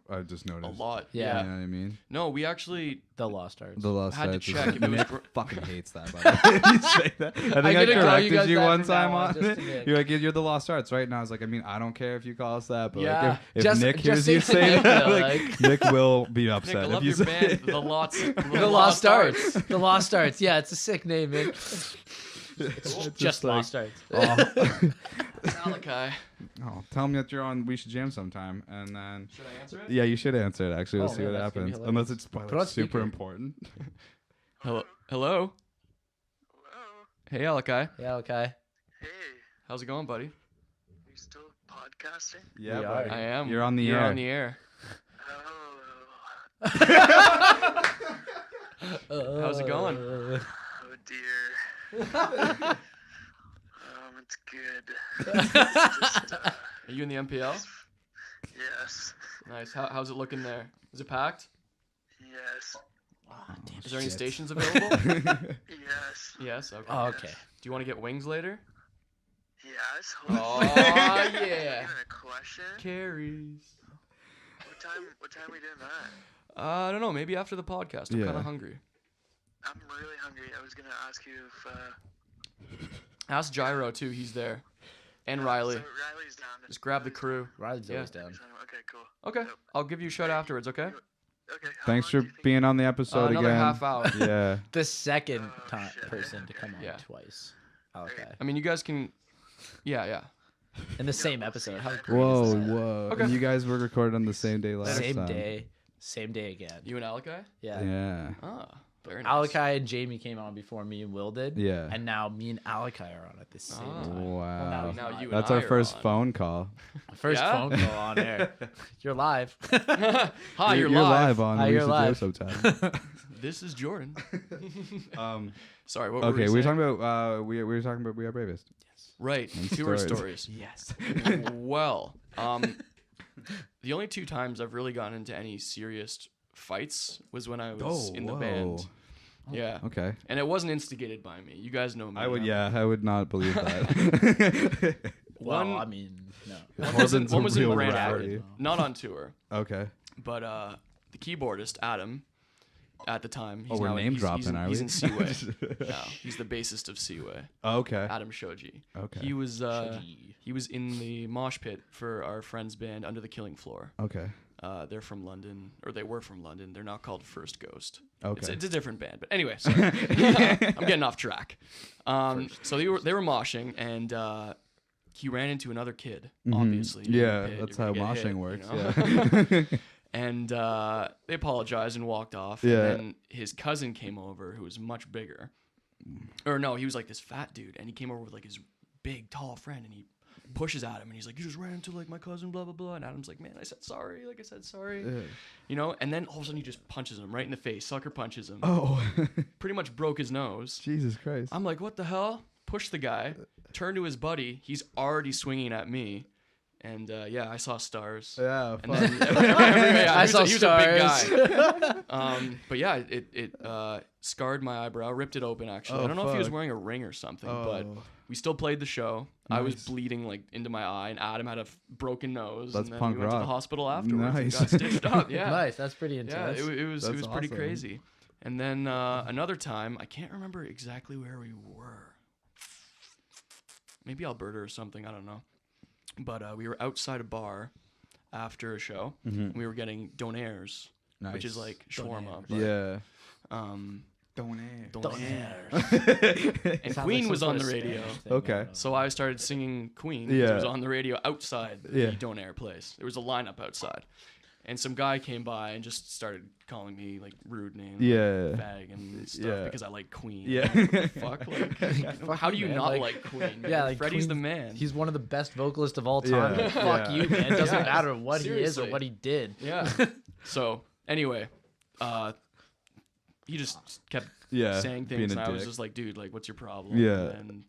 S1: I just
S3: A
S1: noticed.
S3: lot.
S2: Yeah.
S1: You know what I mean?
S3: No, we actually
S2: The Lost Arts.
S1: The Lost
S3: Had to
S1: Arts is-
S3: check if it was
S1: Nick
S3: gr-
S1: fucking hates that. By the way. You say that. I think I
S2: gonna call you
S1: corrected
S2: guys
S1: you
S2: that
S1: one
S2: from
S1: time
S2: now on,
S1: on
S2: just
S1: it.
S2: to Nick.
S1: You're like, you're the Lost Arts, right? And I was like, I mean, I don't care if you call us that, but
S2: Yeah.
S1: like, if
S2: Just-
S1: Nick
S2: just
S1: hears you
S2: say
S1: say
S2: Nick,
S1: that,
S2: though,
S1: like, Nick will be
S3: Nick,
S1: upset
S3: I
S1: if
S3: love
S1: you
S3: your
S1: say
S3: band,
S1: it.
S3: The
S2: The Lost Arts. The Lost Arts. Yeah, it's a sick name, man.
S1: It's
S2: Just
S1: like,
S2: Lost Arts.
S1: Oh,
S3: Malachi.
S1: oh, tell me that you're on We Should Jam sometime, and then
S3: Should I answer it?
S1: yeah, you should answer it. Actually, we'll
S2: Oh,
S1: see
S2: man,
S1: what
S2: that's gonna be
S1: happens.
S2: hilarious.
S1: Unless it's
S2: Put on
S1: like, super
S2: speaker.
S1: important.
S3: Hello. Hello. Hey, Alakai.
S2: Yeah, okay.
S4: Hey,
S3: How's it going, buddy?
S4: you still podcasting?
S1: Yeah,
S2: We
S1: buddy.
S2: are.
S3: I am.
S1: You're on the
S3: You're
S1: air.
S3: on the air.
S4: Oh,
S3: How's it going?
S4: oh dear. It's good. Just,
S3: Are you in the MPL?
S4: yes,
S3: Nice. How's it looking there? Is it packed?
S4: yes,
S3: Is there any
S1: Shit.
S3: stations available?
S4: yes,
S3: Yes. Okay.
S2: Oh, okay.
S3: Do you want to get wings later?
S4: yes.
S3: Oh
S4: Even
S3: yeah.
S4: a question?
S3: Carries.
S4: What time we doing that?
S3: I don't know. Maybe after the podcast. I'm
S1: Yeah.
S3: kind of hungry.
S4: I'm really hungry. I was gonna ask you if.
S3: Ask Gyro too. He's there. And Riley.
S4: So Riley's down.
S3: Just grab the crew.
S2: Riley's
S3: Yeah.
S2: always down.
S4: Okay, cool.
S3: Okay.
S4: Yep.
S3: I'll give you a shout afterwards. Okay.
S4: Okay. how
S1: Thanks
S4: long
S1: for
S4: do you think-
S1: being on the episode
S3: Another
S1: again.
S3: half hour.
S1: Yeah.
S2: The second
S4: Oh,
S2: time
S4: shit.
S2: person to come on
S3: Yeah.
S2: twice. Okay.
S3: I mean, you guys can. Yeah.
S2: In the same
S4: we'll
S2: episode.
S4: see
S2: How
S4: that.
S2: great
S1: Whoa,
S2: is that?
S1: whoa.
S3: Okay.
S1: And you guys were recorded on the same day last
S2: Same
S1: time.
S2: day. Same day again.
S3: You and Alakai?
S2: Yeah.
S1: Yeah.
S3: Ah, very nice.
S2: Alakai and Jamie came on before me and Will did.
S1: Yeah.
S2: And now me and Alakai are on at the same
S3: Ah.
S2: time.
S1: Wow.
S3: Now you and
S1: That's
S3: I
S1: our
S3: are
S1: first
S3: on.
S1: phone call.
S2: First
S3: Yeah?
S2: phone call on air. You're live.
S3: Hi, you're
S1: live
S3: live.
S1: on
S2: Hi,
S1: We
S2: you're
S1: Should
S2: live.
S1: Jam sometime.
S3: This is Jordan. Sorry, what
S1: Okay,
S3: were
S1: we were
S3: we
S1: talking about we were talking about We Are Bravest.
S3: Right,
S1: And
S3: tour
S1: stories.
S3: stories.
S2: Yes.
S3: Well, the only two times I've really gotten into any serious fights was when I was in the band. Yeah.
S1: Okay.
S3: And it wasn't instigated by me. You guys know me.
S1: I would
S3: I'm-
S1: I would not believe that.
S2: Well,
S3: One-
S2: I mean, no.
S1: Horban's
S3: one
S1: a
S3: was in
S1: real
S3: Brantford,
S1: rarity.
S3: not on tour,
S1: Okay.
S3: but the keyboardist Adam, at the time,
S1: Oh, we're
S3: now,
S1: name
S3: he's,
S1: dropping,
S3: he's in,
S1: are
S3: he's
S1: we?
S3: in Seaway. No, he's the bassist of Seaway.
S1: Okay.
S3: Adam Shoji.
S1: Okay.
S3: He was
S2: Shoji.
S3: he was in the mosh pit for our friend's band Under the Killing Floor.
S1: Okay.
S3: They're from London, or they were from London. They're now called First Ghost.
S1: Okay.
S3: It's a different band, but anyway, sorry. I'm getting off track. So they were moshing, and he ran into another kid. Obviously, you're in
S1: Yeah,
S3: a pit,
S1: that's
S3: you're
S1: how
S3: gonna get
S1: moshing
S3: hit,
S1: works.
S3: you know?
S1: Yeah.
S3: And they apologized and walked off.
S1: Yeah.
S3: And then his cousin came over, who was much bigger. Or no, he was like this fat dude, and he came over with like his big, tall friend, and he pushes at him, and he's like, "You just ran into like my cousin, blah blah blah." And Adam's like, "Man, I said sorry. Like I said sorry."
S1: Yeah.
S3: You know. And then all of a sudden, he just punches him right in the face. Sucker punches him.
S1: Oh.
S3: Pretty much broke his nose.
S1: Jesus Christ.
S3: I'm like, "What the hell?" Push the guy. Turn to his buddy. He's already swinging at me. And yeah, I saw stars.
S1: Yeah.
S3: And
S1: fuck.
S3: then
S2: I saw
S3: he was a big
S2: stars.
S3: guy. But yeah, it scarred my eyebrow, ripped it open. Actually,
S1: Oh,
S3: I don't know if he was
S1: fuck.
S3: wearing a ring or something, but
S1: Oh.
S3: we still played the show. I was
S1: Nice.
S3: bleeding like into my eye, and Adam had a broken nose.
S1: That's
S3: and then
S1: punk
S3: we went to the
S1: rock.
S3: hospital afterwards and
S1: Nice.
S3: got stitched up. Yeah,
S2: Nice. That's pretty
S3: yeah,
S2: intense.
S3: it was
S1: That's
S3: pretty
S1: awesome.
S3: crazy. And then another time, I can't remember exactly where we were. Maybe Alberta or something. I don't know. But we were outside a bar after a show.
S1: Mhm.
S3: We were getting donaires, which is
S1: Nice.
S3: like shawarma.
S2: Donaires.
S3: But,
S1: Yeah.
S3: um,
S1: Donaire.
S3: donaires. And
S2: Sounds
S3: Queen
S2: like
S3: was
S2: some
S3: on
S2: sort
S3: the
S2: of
S3: radio.
S2: Spanish thing.
S1: Okay.
S3: So I started singing Queen. 'Cause
S1: Yeah.
S3: It was on the radio outside
S1: Yeah.
S3: the Donaire place. There was a lineup outside. And some guy came by and just started calling me like rude names.
S1: Yeah.
S3: Like, fag and stuff
S1: Yeah.
S3: because I like Queen.
S1: Yeah.
S3: Like, what the fuck? Like,
S2: Fuck
S3: how do you
S2: man,
S3: not
S2: like-
S3: like Queen?
S2: Yeah, like
S3: Freddie's the
S2: Queen's-
S3: man.
S2: He's one of the best vocalists of all time.
S1: Yeah,
S2: Like, fuck
S1: yeah.
S2: you, man. It doesn't
S3: Yeah,
S2: matter what he is or
S3: seriously.
S2: what he did.
S3: Yeah. So anyway, he just kept
S1: Yeah.
S3: saying
S1: being
S3: things,
S1: a
S3: and I was
S1: dick.
S3: just like, dude, like, what's your problem?
S1: Yeah.
S3: And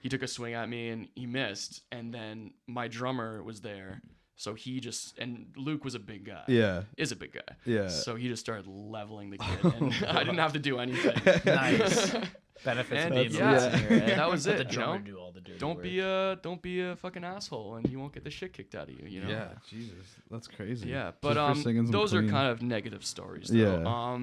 S3: he took a swing at me, and he missed. And then my drummer was there, so he just, and Luke was a big guy.
S1: Yeah.
S3: Is a big guy.
S1: Yeah.
S3: So he just started leveling the kid, and I didn't have to do anything.
S2: Nice. Benefits
S3: And
S2: of being
S3: yeah,
S2: a lead singer, right?
S3: that was
S2: Let
S3: it,
S2: the
S3: you
S2: drummer
S3: know?
S2: do all the dirty
S3: Don't
S2: work.
S3: be a fucking asshole, and you won't get the shit kicked out of you. You know.
S1: Yeah. Jesus. That's crazy.
S3: Yeah,
S1: Just
S3: but
S1: for singing some
S3: those are
S1: Queen.
S3: kind of negative stories. Though.
S1: Yeah.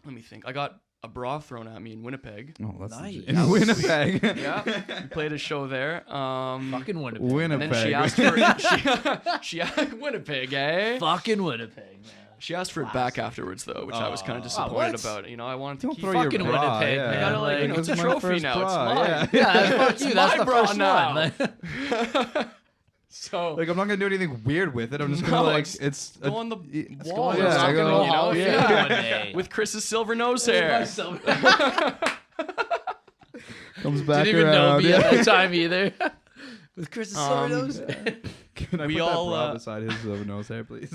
S3: Let me think. I got a bra thrown at me in Winnipeg.
S1: Oh, that's
S2: Nice.
S1: legit. In
S3: That was sweet.
S1: Winnipeg.
S3: Yeah, we played a show there.
S2: Fucking Winnipeg.
S1: Winnipeg.
S3: And then she asked for she Winnipeg, eh?
S2: Fucking Winnipeg, man.
S3: She asked for it back afterwards though, which I was kind of disappointed
S2: what?
S3: about. You know, I wanted to
S1: Don't
S3: keep
S1: throw your
S2: Fucking
S1: bra.
S2: Winnipeg,
S1: Yeah.
S2: man.
S3: I gotta like, you know,
S1: This
S3: it's a
S1: is my
S3: trophy
S1: first
S3: now.
S1: bra,
S3: It's mine.
S2: Yeah, fuck you. That's
S3: my
S2: the
S3: bra
S2: first
S3: now.
S2: one.
S3: So
S1: Like I'm not gonna do anything weird with it. I'm just gonna
S3: No,
S1: like
S3: it's go on the
S1: it's
S3: wall.
S1: going
S3: or
S1: on the
S3: something,
S1: Rock and Roll
S3: you know?
S2: Hall of Fame
S3: Yeah.
S2: one day.
S3: With Chris's silver nose hair.
S1: comes back
S2: Didn't even know
S1: around.
S2: me at
S1: Yeah.
S2: that time either. With Chris's silver nose.
S1: Can I
S3: We
S1: put
S3: all,
S1: that bra beside his silver nose hair, please?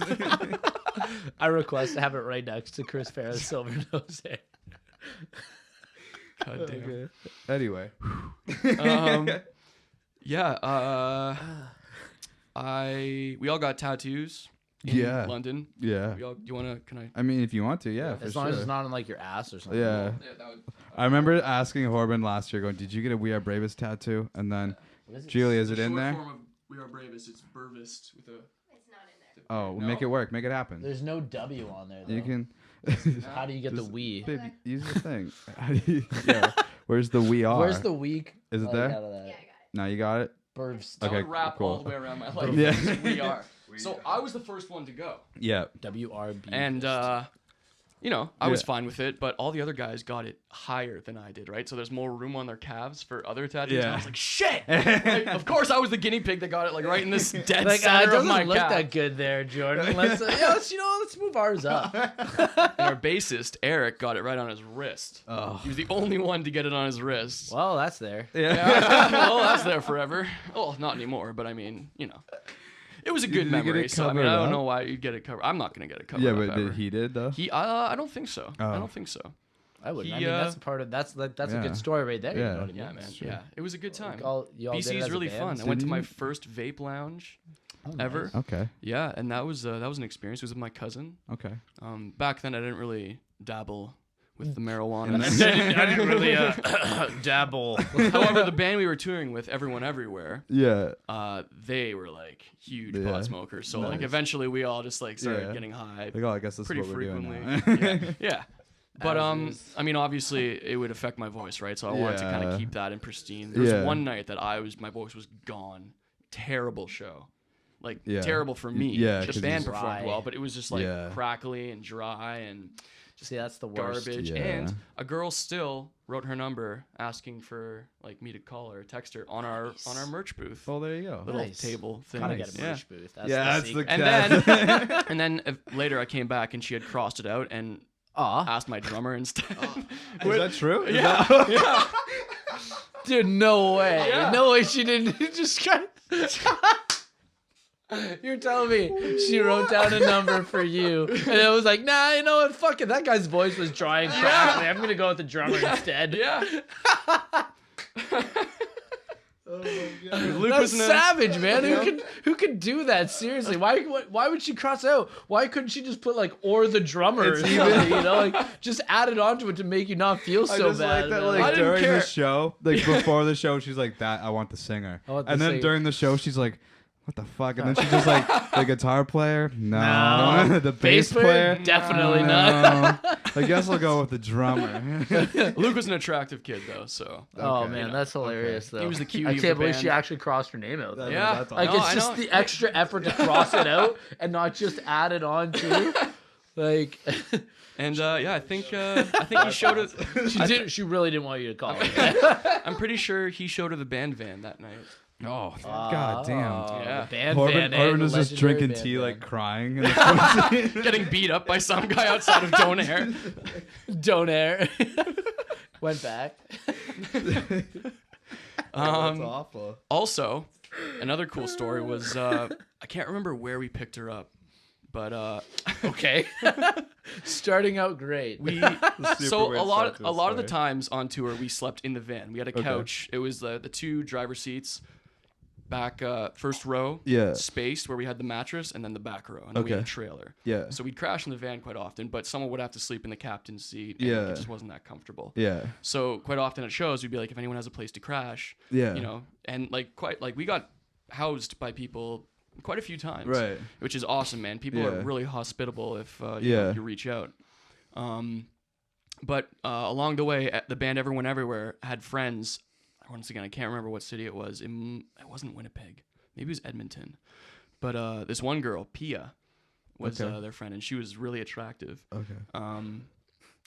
S2: I request to have it right next to Chris Farrah's silver nose hair.
S3: God damn.
S1: Anyway.
S3: Yeah. We all got tattoos. In
S1: Yeah.
S3: London.
S1: Yeah.
S3: You wanna? Can I?
S1: I mean, if you want to, yeah, for
S2: As
S1: sure.
S2: long as it's not on like your ass or something.
S1: Yeah.
S3: that would.
S1: I remember asking Horban last year, going, "Did you get a We Are Bravest tattoo?" And then, Julie, is it in there?
S3: Form of We Are Bravest. It's Bravest with a.
S5: It's not in there.
S1: Oh,
S3: No.
S1: make it work. Make it happen.
S2: There's no W on there though.
S1: You can.
S2: How do you get
S1: Just-
S2: the we?
S1: Baby, use the thing. How do you- yeah. Where's the We Are?
S2: Where's the week?
S1: Is it
S2: like,
S1: there?
S2: out of that?
S5: Yeah, I got it.
S1: Now you got it.
S2: Burbs.
S3: I
S1: Okay,
S3: would wrap
S1: cool.
S3: all the way around my life.
S1: Yeah.
S3: We are. So I was the first one to go,
S1: Yeah.
S2: WRB.
S3: and you know, I was
S1: Yeah.
S3: fine with it, but all the other guys got it higher than I did, right? So there's more room on their calves for other tattoos. And I
S1: Yeah.
S3: was like, shit! Like, of course, I was the guinea pig that got it like right in this dead
S2: like, it
S3: center of
S2: doesn't
S3: my
S2: look
S3: calf.
S2: that good there, Jordan. Let's let's move ours up.
S3: And our bassist Eric got it right on his wrist.
S1: Oh.
S3: He was the only one to get it on his wrist.
S2: Well, that's there.
S3: Yeah. Well, that's there forever. Well, not anymore, but I mean, you know. It was a good
S1: Did you get
S3: memory,
S1: it
S3: so I mean,
S1: covered
S3: I don't
S1: up?
S3: know why you'd get it covered. I'm not gonna get it covered
S1: Yeah,
S3: up
S1: but
S3: ever.
S1: he did though.
S3: I don't think so. I
S1: Oh.
S3: don't think so.
S2: I wouldn't. I
S3: He,
S2: mean, that's a part of that's a
S1: Yeah.
S2: good story right there. You
S1: Yeah.
S2: know what I mean?
S3: Yeah, man.
S1: That's true.
S3: Yeah, it was a good time.
S2: You all did it
S3: BC
S2: as
S3: is
S2: a
S3: really
S2: band?
S3: fun. I went to
S1: Did
S3: my
S1: you?
S3: first vape lounge
S2: Oh,
S3: ever.
S2: nice.
S1: Okay.
S3: Yeah, and that was an experience. It was with my cousin.
S1: Okay.
S3: Back then, I didn't really dabble with the marijuana.
S2: I didn't really dabble.
S3: However, the band we were touring with, Everyone Everywhere,
S1: Yeah.
S3: they were like huge
S1: Yeah.
S3: pot smokers. So
S1: Nice.
S3: like eventually we all just like started
S1: Yeah.
S3: getting high
S1: Like, oh, I guess that's
S3: pretty
S1: what we're
S3: frequently.
S1: doing now.
S3: Yeah. But
S2: As is.
S3: I mean, obviously it would affect my voice, right? So I wanted to kind
S1: Yeah.
S3: of keep that in pristine. There was
S1: Yeah.
S3: one night that my voice was gone. Terrible show. Like
S1: Yeah.
S3: terrible for me.
S1: Yeah,
S3: The
S1: 'cause
S3: band
S1: it's
S3: performed
S2: dry.
S3: well, but it was just like
S1: Yeah.
S3: crackly and dry and
S2: See, that's the worst.
S3: garbage.
S1: Yeah.
S3: And a girl still wrote her number asking for like me to call her or text her on our merch booth.
S1: Well, there you go.
S3: Little
S2: Nice.
S3: table thing.
S2: Gotta get a
S3: Yeah.
S2: merch booth. That's
S1: Yeah,
S2: the
S1: that's
S2: secret.
S1: the-
S3: And then, and then later I came back and she had crossed it out and
S2: Aw.
S3: asked my drummer instead.
S1: Is that true? Is
S3: Yeah,
S1: that-
S3: yeah.
S2: Dude, no way.
S3: Yeah.
S2: No way she didn't just try. You're telling me she wrote down a number for you, and it was like, nah, you know what? Fuck it. That guy's voice was dry and crackly. I'm gonna go with the drummer instead.
S3: Yeah. Luke
S2: That's
S3: was in a-
S2: savage, man. Who could do that? Seriously, why would she cross out? Why couldn't she just put like or the drummer or something? You know, like just add it onto it to make you not feel
S1: I
S2: so
S1: just
S2: bad.
S1: like that,
S2: man.
S1: like
S3: I didn't
S1: during
S3: care.
S1: the show, like before the show, she's like, "That I want the singer,"
S2: I want the
S1: and then
S2: singer.
S1: during the show, she's like, "What the fuck?" And then she's just like, "The guitar player, no,
S2: No.
S1: the bass player,
S2: definitely
S1: no.
S2: not.
S1: I guess I'll go with the drummer."
S3: Luke was an attractive kid though, so
S2: Oh
S1: Okay.
S2: man, that's hilarious though.
S3: He was the cutie
S2: I
S3: of
S2: can't
S3: the
S2: believe she
S3: band.
S2: actually crossed her name out. Though.
S3: yeah.
S1: that's
S2: Like
S3: No,
S2: it's
S3: I
S2: just
S3: know.
S2: the extra effort to cross it out and not just add it on too. Like
S3: And I think he showed it.
S2: she really didn't want you to call her.
S3: I'm pretty sure he showed her the band van that night.
S1: Oh, god damn!
S3: Yeah.
S2: The band
S1: Corbin,
S2: van,
S1: Corbin
S2: the
S1: was just
S2: legendary
S1: drinking
S2: band
S1: tea,
S2: van.
S1: like crying. In the front seat.
S3: Getting beat up by some guy outside of Donair.
S2: Don't air. Went back.
S1: That's awful.
S3: Also, another cool story was I can't remember where we picked her up, but
S2: Okay. Starting out great.
S3: we
S1: Super
S3: so
S1: weird
S3: a lot
S1: start to a
S3: of the
S1: story.
S3: times on tour we slept in the van. We had a couch. It was the two driver seats, back first row,
S1: Yeah.
S3: spaced where we had the mattress, and then the back row, and then we had a
S1: Okay.
S3: trailer.
S1: Yeah.
S3: So we'd crash in the van quite often, but someone would have to sleep in the captain's seat. And
S1: Yeah.
S3: it just wasn't that comfortable.
S1: Yeah.
S3: So quite often at shows, we'd be like, if anyone has a place to crash,
S1: Yeah.
S3: you know, and like we got housed by people quite a few times,
S1: Right.
S3: which is awesome, man. People
S1: Yeah.
S3: are really hospitable if you, know,
S1: Yeah.
S3: you reach out. But along the way, the band Everyone Everywhere had friends. Once again, I can't remember what city it was. It wasn't Winnipeg. Maybe it was Edmonton. But this one girl, Pia, was
S1: Okay.
S3: their friend, and she was really attractive.
S1: Okay.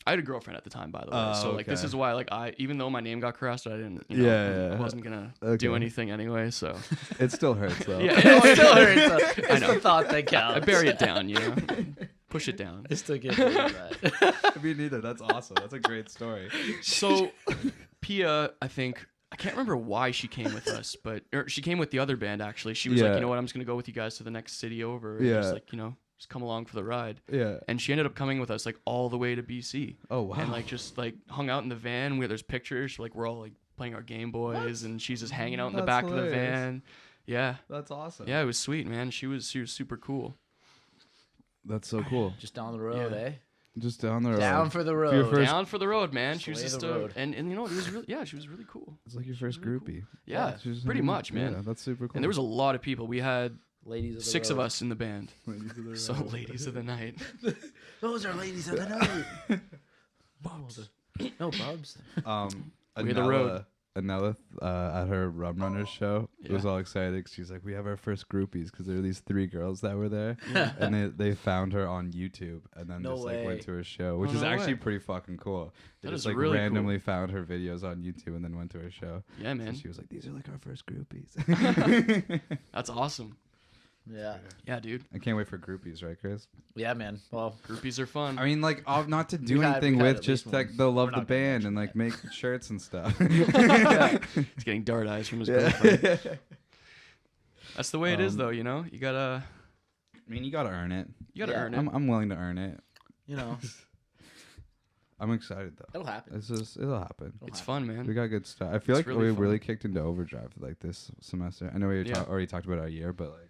S3: I had a girlfriend at the time, by the way.
S1: Oh,
S3: So like this
S1: okay.
S3: is why like I even though my name got crossed, I didn't.
S1: Yeah,
S3: I
S1: yeah.
S3: wasn't gonna
S1: Okay.
S3: do anything anyway. So
S1: It still hurts though.
S3: yeah,
S2: It still hurts. Though. It's
S3: know.
S2: the thought that counts.
S3: I bury it down, you know, push it down.
S2: I still can't believe that.
S1: Me neither. That's awesome. That's a great story.
S3: So Pia, I think I can't remember why she came with us, but she came with the other band actually. She was like,
S1: Yeah.
S3: you know what, I'm just gonna go with you guys to the next city over. And
S1: Yeah.
S3: just like, you know, just come along for the ride.
S1: Yeah.
S3: And she ended up coming with us like all the way to BC.
S1: Oh wow.
S3: And like just like hung out in the van where there's pictures. Like we're all like playing our Game Boys, and she's just hanging out in the
S1: That's
S3: back of
S1: hilarious.
S3: the van. Yeah,
S1: That's awesome.
S3: yeah, it was sweet, man. She was super cool.
S1: That's so cool.
S2: Just down the road,
S3: Yeah.
S2: eh?
S1: Just down the road.
S2: Down for the
S1: Your
S2: road.
S1: first-
S3: Down for the road, man. She was
S2: Slay
S3: just
S2: the road.
S3: and you know it was really she was really cool.
S1: It's like your first groupie.
S3: Yeah,
S1: She's
S3: pretty
S1: hanging-
S3: much, man.
S1: Yeah, that's super cool.
S3: And there was a lot of people. We had
S2: Ladies of the
S3: 6 of
S2: road.
S3: us in the band. So ladies of the night.
S2: Those are ladies of the night. Bubs. No, Bubs.
S3: We had the road.
S1: Anella at her Rum Runners show was
S3: Yeah.
S1: all excited 'cause she's like, we have our first groupies because there were these 3 girls that were there, and they found her on YouTube and then
S2: No
S1: just like
S2: way.
S1: went to her show, which
S3: Oh,
S1: is
S3: no
S1: actually
S3: way.
S1: pretty fucking cool. They
S3: That
S1: just
S3: is
S1: like
S3: really cool.
S1: randomly found her videos on YouTube and then went to her show.
S3: Yeah, man.
S1: So she was like, these are like our first groupies.
S3: That's awesome.
S2: Yeah.
S3: Yeah, dude.
S1: I can't wait for groupies, right, Chris?
S2: Yeah, man. Well,
S3: Groupies are fun.
S1: I mean, like, not to do
S2: We've had
S1: anything with,
S2: at
S1: just
S2: least
S1: like
S2: one.
S1: they'll love
S2: We're
S1: the
S2: not gonna
S1: band
S2: mention
S1: and like
S2: that.
S1: make shirts and stuff.
S3: He's getting dart eyes from his girlfriend.
S1: I
S3: That's the way it is, though. You know, you gotta
S1: mean, you gotta earn it.
S2: Yeah,
S3: earn it.
S1: I'm willing to earn it.
S2: you know,
S1: I'm excited though.
S2: it'll happen.
S1: It'll happen.
S3: It's fun, man.
S1: We got good stuff. I feel
S3: It's
S1: like
S3: really
S1: we
S3: fun.
S1: really kicked into overdrive like this semester. I know we
S3: Yeah.
S1: already talked about our year, but like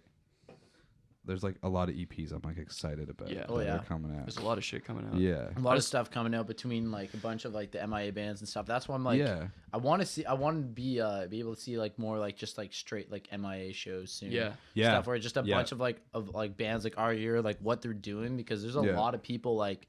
S1: there's like a lot of EPs I'm like excited about.
S3: Yeah.
S1: that
S2: Oh, yeah.
S1: are coming out.
S3: There's a lot of shit coming out.
S1: Yeah.
S2: A lot of stuff coming out between like a bunch of like the MIA bands and stuff. That's why I'm like,
S1: Yeah.
S2: I want to be able to see like more like just like straight like MIA shows soon.
S3: Yeah.
S1: Yeah.
S2: Stuff where just a bunch of like bands like our year, like what they're doing, because there's a
S1: Yeah.
S2: lot of people like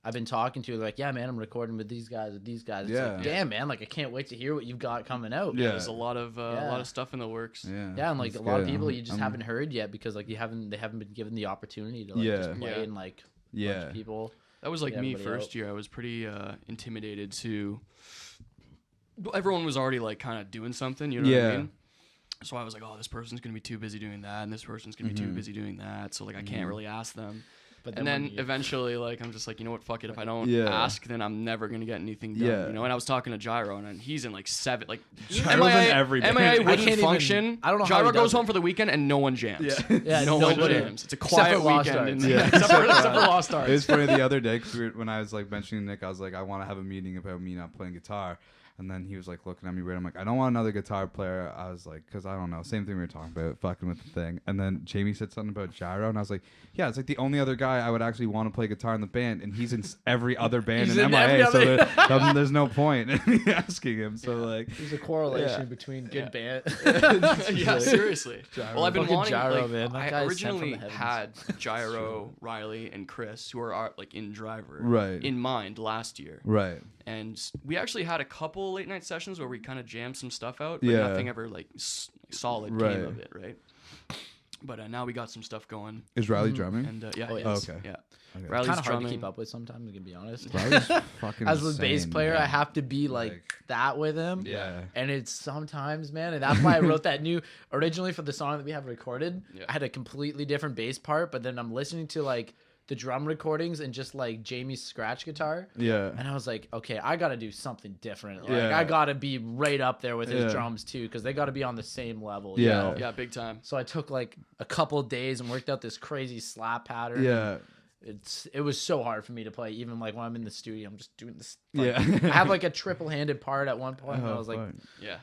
S2: I've been talking to, like, yeah, man, I'm recording with these guys. It's
S1: Yeah.
S2: like, damn, man, like I can't wait to hear what you've got coming out.
S1: Yeah.
S3: There's a lot of stuff in the works.
S1: Yeah.
S2: Yeah, and like
S1: That's
S2: a lot of
S1: good.
S2: people you just
S1: I'm-
S2: haven't heard yet because like they haven't been given the opportunity to like
S1: Yeah.
S2: just play
S3: Yeah.
S2: and like a bunch
S1: Yeah.
S2: of people.
S3: That was like
S2: Yeah,
S3: me
S2: everybody
S3: first
S2: out.
S3: year. I was pretty intimidated to. Everyone was already like kind of doing something, you know what
S1: Yeah.
S3: I mean? So I was like, oh, this person's gonna be too busy doing that, and this person's gonna be too busy doing that. So like I can't really ask them.
S2: But
S3: And
S2: when
S3: then
S2: you-
S3: eventually, like, I'm just like, you know what, fuck it. If I don't
S1: Yeah.
S3: ask, then I'm never gonna get anything done.
S1: Yeah.
S3: You know. And I was talking to Gyro, and he's in like 7, like
S1: Gyro's in every band.
S3: MIA
S1: I
S3: wouldn't
S2: can't even-
S3: function.
S2: I don't know how
S3: Gyro
S2: he does
S3: goes
S2: it.
S3: home for the weekend, and no one jams.
S2: yeah,
S3: no one
S2: nobody.
S3: jams. It's a
S2: Except
S3: quiet
S2: for Lost
S3: weekend.
S2: Arts.
S3: Yeah. except for Lost
S1: It
S3: Arts.
S1: was funny the other day because when I was like mentioning Nick, I was like, I want to have a meeting about me not playing guitar. And then he was like looking at me weird. I'm like, I don't want another guitar player. I was like, because I don't know. Same thing we were talking about, fucking with the thing. And then Jamie said something about Gyro. And I was like, yeah, it's like the only other guy I would actually want to play guitar in the band. And he's in every other band
S2: He's
S1: in
S2: in
S1: MIA.
S2: every
S1: So
S2: other-
S1: there's no point in me asking him. So like,
S2: There's a correlation
S1: Yeah.
S2: between good band.
S3: Yeah, seriously. Well, I've been
S2: Fucking
S3: wanting.
S2: Gyro,
S3: Like,
S2: man. That
S3: I
S2: guy's sent from
S3: originally
S2: the heavens.
S3: had Gyro, Riley, and Chris, who are like in Driver,
S1: Right.
S3: in mind last year.
S1: right.
S3: And we actually had a couple late night sessions where we kind of jammed some stuff out, but
S1: Yeah.
S3: nothing ever like solid
S1: Right.
S3: came of it, right? But now we got some stuff going,
S1: Is Riley drumming?
S3: and yeah,
S2: Oh,
S3: he
S2: yeah.
S3: is.
S1: Okay.
S3: Yeah,
S1: Okay.
S3: Riley's
S2: Kind of hard to
S3: drumming.
S2: keep up with sometimes, to be honest.
S1: Riley's fucking
S2: As a bass
S1: insane,
S2: player,
S1: man.
S2: I have to be like that with him.
S1: Yeah.
S2: And it's sometimes, man, and that's why I wrote that originally for the song that we have recorded.
S3: Yeah.
S2: I had a completely different bass part, but then I'm listening to like the drum recordings and just like Jamie's scratch guitar.
S1: Yeah.
S2: And I was like, okay, I got to do something different. Like,
S1: Yeah.
S2: I got to be right up there with his
S1: Yeah.
S2: drums too, because they got to be on the same level. You
S1: Yeah.
S2: know?
S3: Yeah, big time.
S2: So I took like a couple of days and worked out this crazy slap pattern.
S1: Yeah.
S2: It was so hard for me to play, even like when I'm in the studio, I'm just doing this.
S1: Yeah.
S2: I have like a triple-handed part at one point, and I was like,
S1: fuck.
S3: Yeah,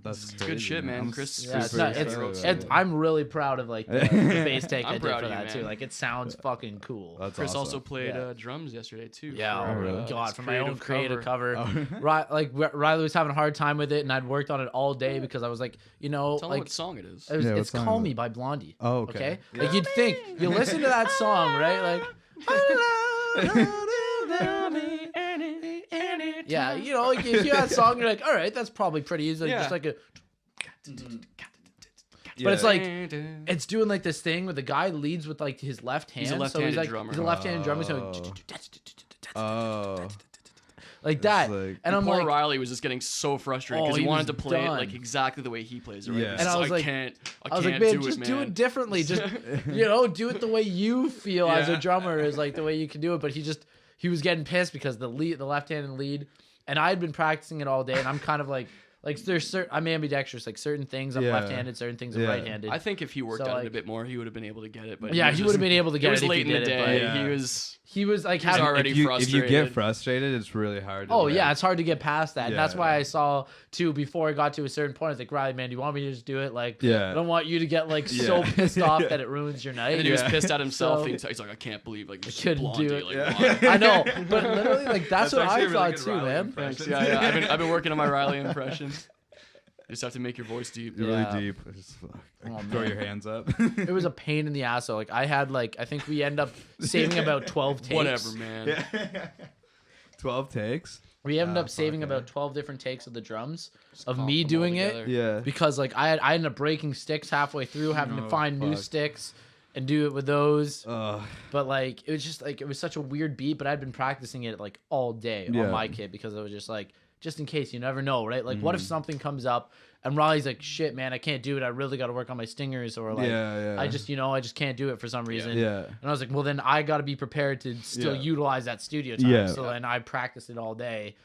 S1: That's
S3: it's
S1: crazy,
S3: good shit, man.
S1: I'm
S3: Chris,
S2: yeah, it's
S3: super
S2: not,
S3: excited
S2: it's,
S3: about
S1: excited.
S3: it.
S2: I'm really proud of like the bass take
S3: I'm
S2: I did
S3: proud
S2: for
S3: of you,
S2: that too.
S3: man.
S2: Like it sounds fucking cool.
S1: That's
S3: Chris
S1: awesome.
S3: also played
S2: Yeah.
S3: Drums yesterday too.
S2: Yeah,
S3: for,
S2: oh
S1: really?
S2: God,
S3: his
S2: for my own creative cover.
S1: Oh.
S2: Riley was having a hard time with it, and I'd worked on it all day because I was like, you know,
S3: Tell him
S2: like
S3: what song it is.
S2: it was,
S1: Yeah, what
S2: it's
S1: song
S2: "Call
S1: is
S2: Me"
S1: it?
S2: by Blondie.
S1: Oh, okay.
S2: Like you'd think you listen to that song, right? Like, yeah, you know, like, if you had that song, you're like, all right, that's probably pretty easy. Like,
S3: Yeah.
S2: just like a.
S1: Yeah.
S2: But it's like it's doing like this thing where the guy leads with like his left hand.
S3: He's a
S2: so
S3: left-handed
S2: he's like
S3: drummer.
S2: he's a left-handed drummer.
S1: Oh.
S2: Like that,
S1: like-
S2: and I'm
S3: Poor
S2: like,
S3: Riley was just getting so frustrated because
S2: Oh,
S3: he
S2: he
S3: wanted
S2: was
S3: to play it
S2: done.
S3: like exactly the way he plays it. Right?
S1: Yeah.
S3: He's
S1: And
S3: just
S2: I was like-
S3: I
S2: I was like,
S3: can't
S2: man,
S3: do
S2: just
S3: it,
S2: do
S3: man.
S2: it differently. Just you know, do it the way you feel as a
S3: Yeah.
S2: drummer is like the way you can do it. But he was getting pissed because the left-handed lead, and I had been practicing it all day, and I'm kind of like there's I'm ambidextrous. Like certain things I'm
S1: Yeah.
S2: left-handed, certain things I'm
S1: Yeah.
S2: right-handed.
S3: I think if he worked
S2: So,
S3: on it
S2: like-
S3: a bit more, he would have been able to get it. But
S2: Yeah, he would have been able to
S3: It
S2: get
S3: was
S2: it if
S3: late
S2: he
S3: in the
S2: did it,
S3: day.
S1: but-
S3: He
S1: Yeah.
S3: was.
S2: he was like
S3: He was
S2: having
S3: already
S1: if you
S3: frustrated.
S1: get frustrated, it's really hard. To
S2: Oh
S1: like-
S2: yeah, it's hard to get past that. And that's
S1: Yeah.
S2: why I saw too before I got to a certain point. I was like, Riley, man, do you want me to just do it? Like,
S1: Yeah.
S2: I don't want you to get like so
S1: Yeah.
S2: pissed off
S1: Yeah.
S2: that it ruins your night.
S3: And then he was
S1: Yeah.
S3: pissed at himself.
S2: So-
S3: He's like, I can't believe like this
S2: couldn't
S3: Blondie,
S2: do it.
S3: Like,
S1: Yeah.
S3: why?
S2: I know, but literally, like that's what
S1: actually
S2: I
S1: a really
S2: thought
S1: good
S2: too,
S1: Riley
S2: man.
S1: impression.
S3: Thanks. Yeah. I've been working on my Riley impression. You just have to make your voice deep.
S1: Really
S2: Yeah.
S1: deep. Just,
S2: Oh,
S1: throw
S2: man.
S1: your hands up.
S2: It was a pain in the ass. So like I had like I think we end up saving about 12 takes.
S3: Whatever, man.
S1: 12 takes.
S2: We ended
S1: Ah,
S2: up saving
S1: fuck,
S2: about 12 different takes of the drums of
S3: Clump
S2: me
S3: them all
S2: doing
S3: together.
S2: it.
S1: Yeah.
S2: Because like I ended up breaking sticks halfway through, having to
S1: Oh,
S2: find new
S1: fuck.
S2: sticks and do it with those.
S1: Ugh.
S2: But like it was just like it was such a weird beat, but I'd been practicing it like all day
S1: Yeah.
S2: on my kit because it was just like just in case, you never know, right? Like what
S1: Mm-hmm.
S2: if something comes up and Riley's like, shit, man, I can't do it. I really got to work on my stingers, or like
S1: Yeah, yeah.
S2: I just can't do it for some reason.
S1: Yeah.
S2: And I was like, well, then I got to be prepared to still
S1: Yeah.
S2: utilize that studio time.
S1: Yeah.
S2: So then I practiced it all day.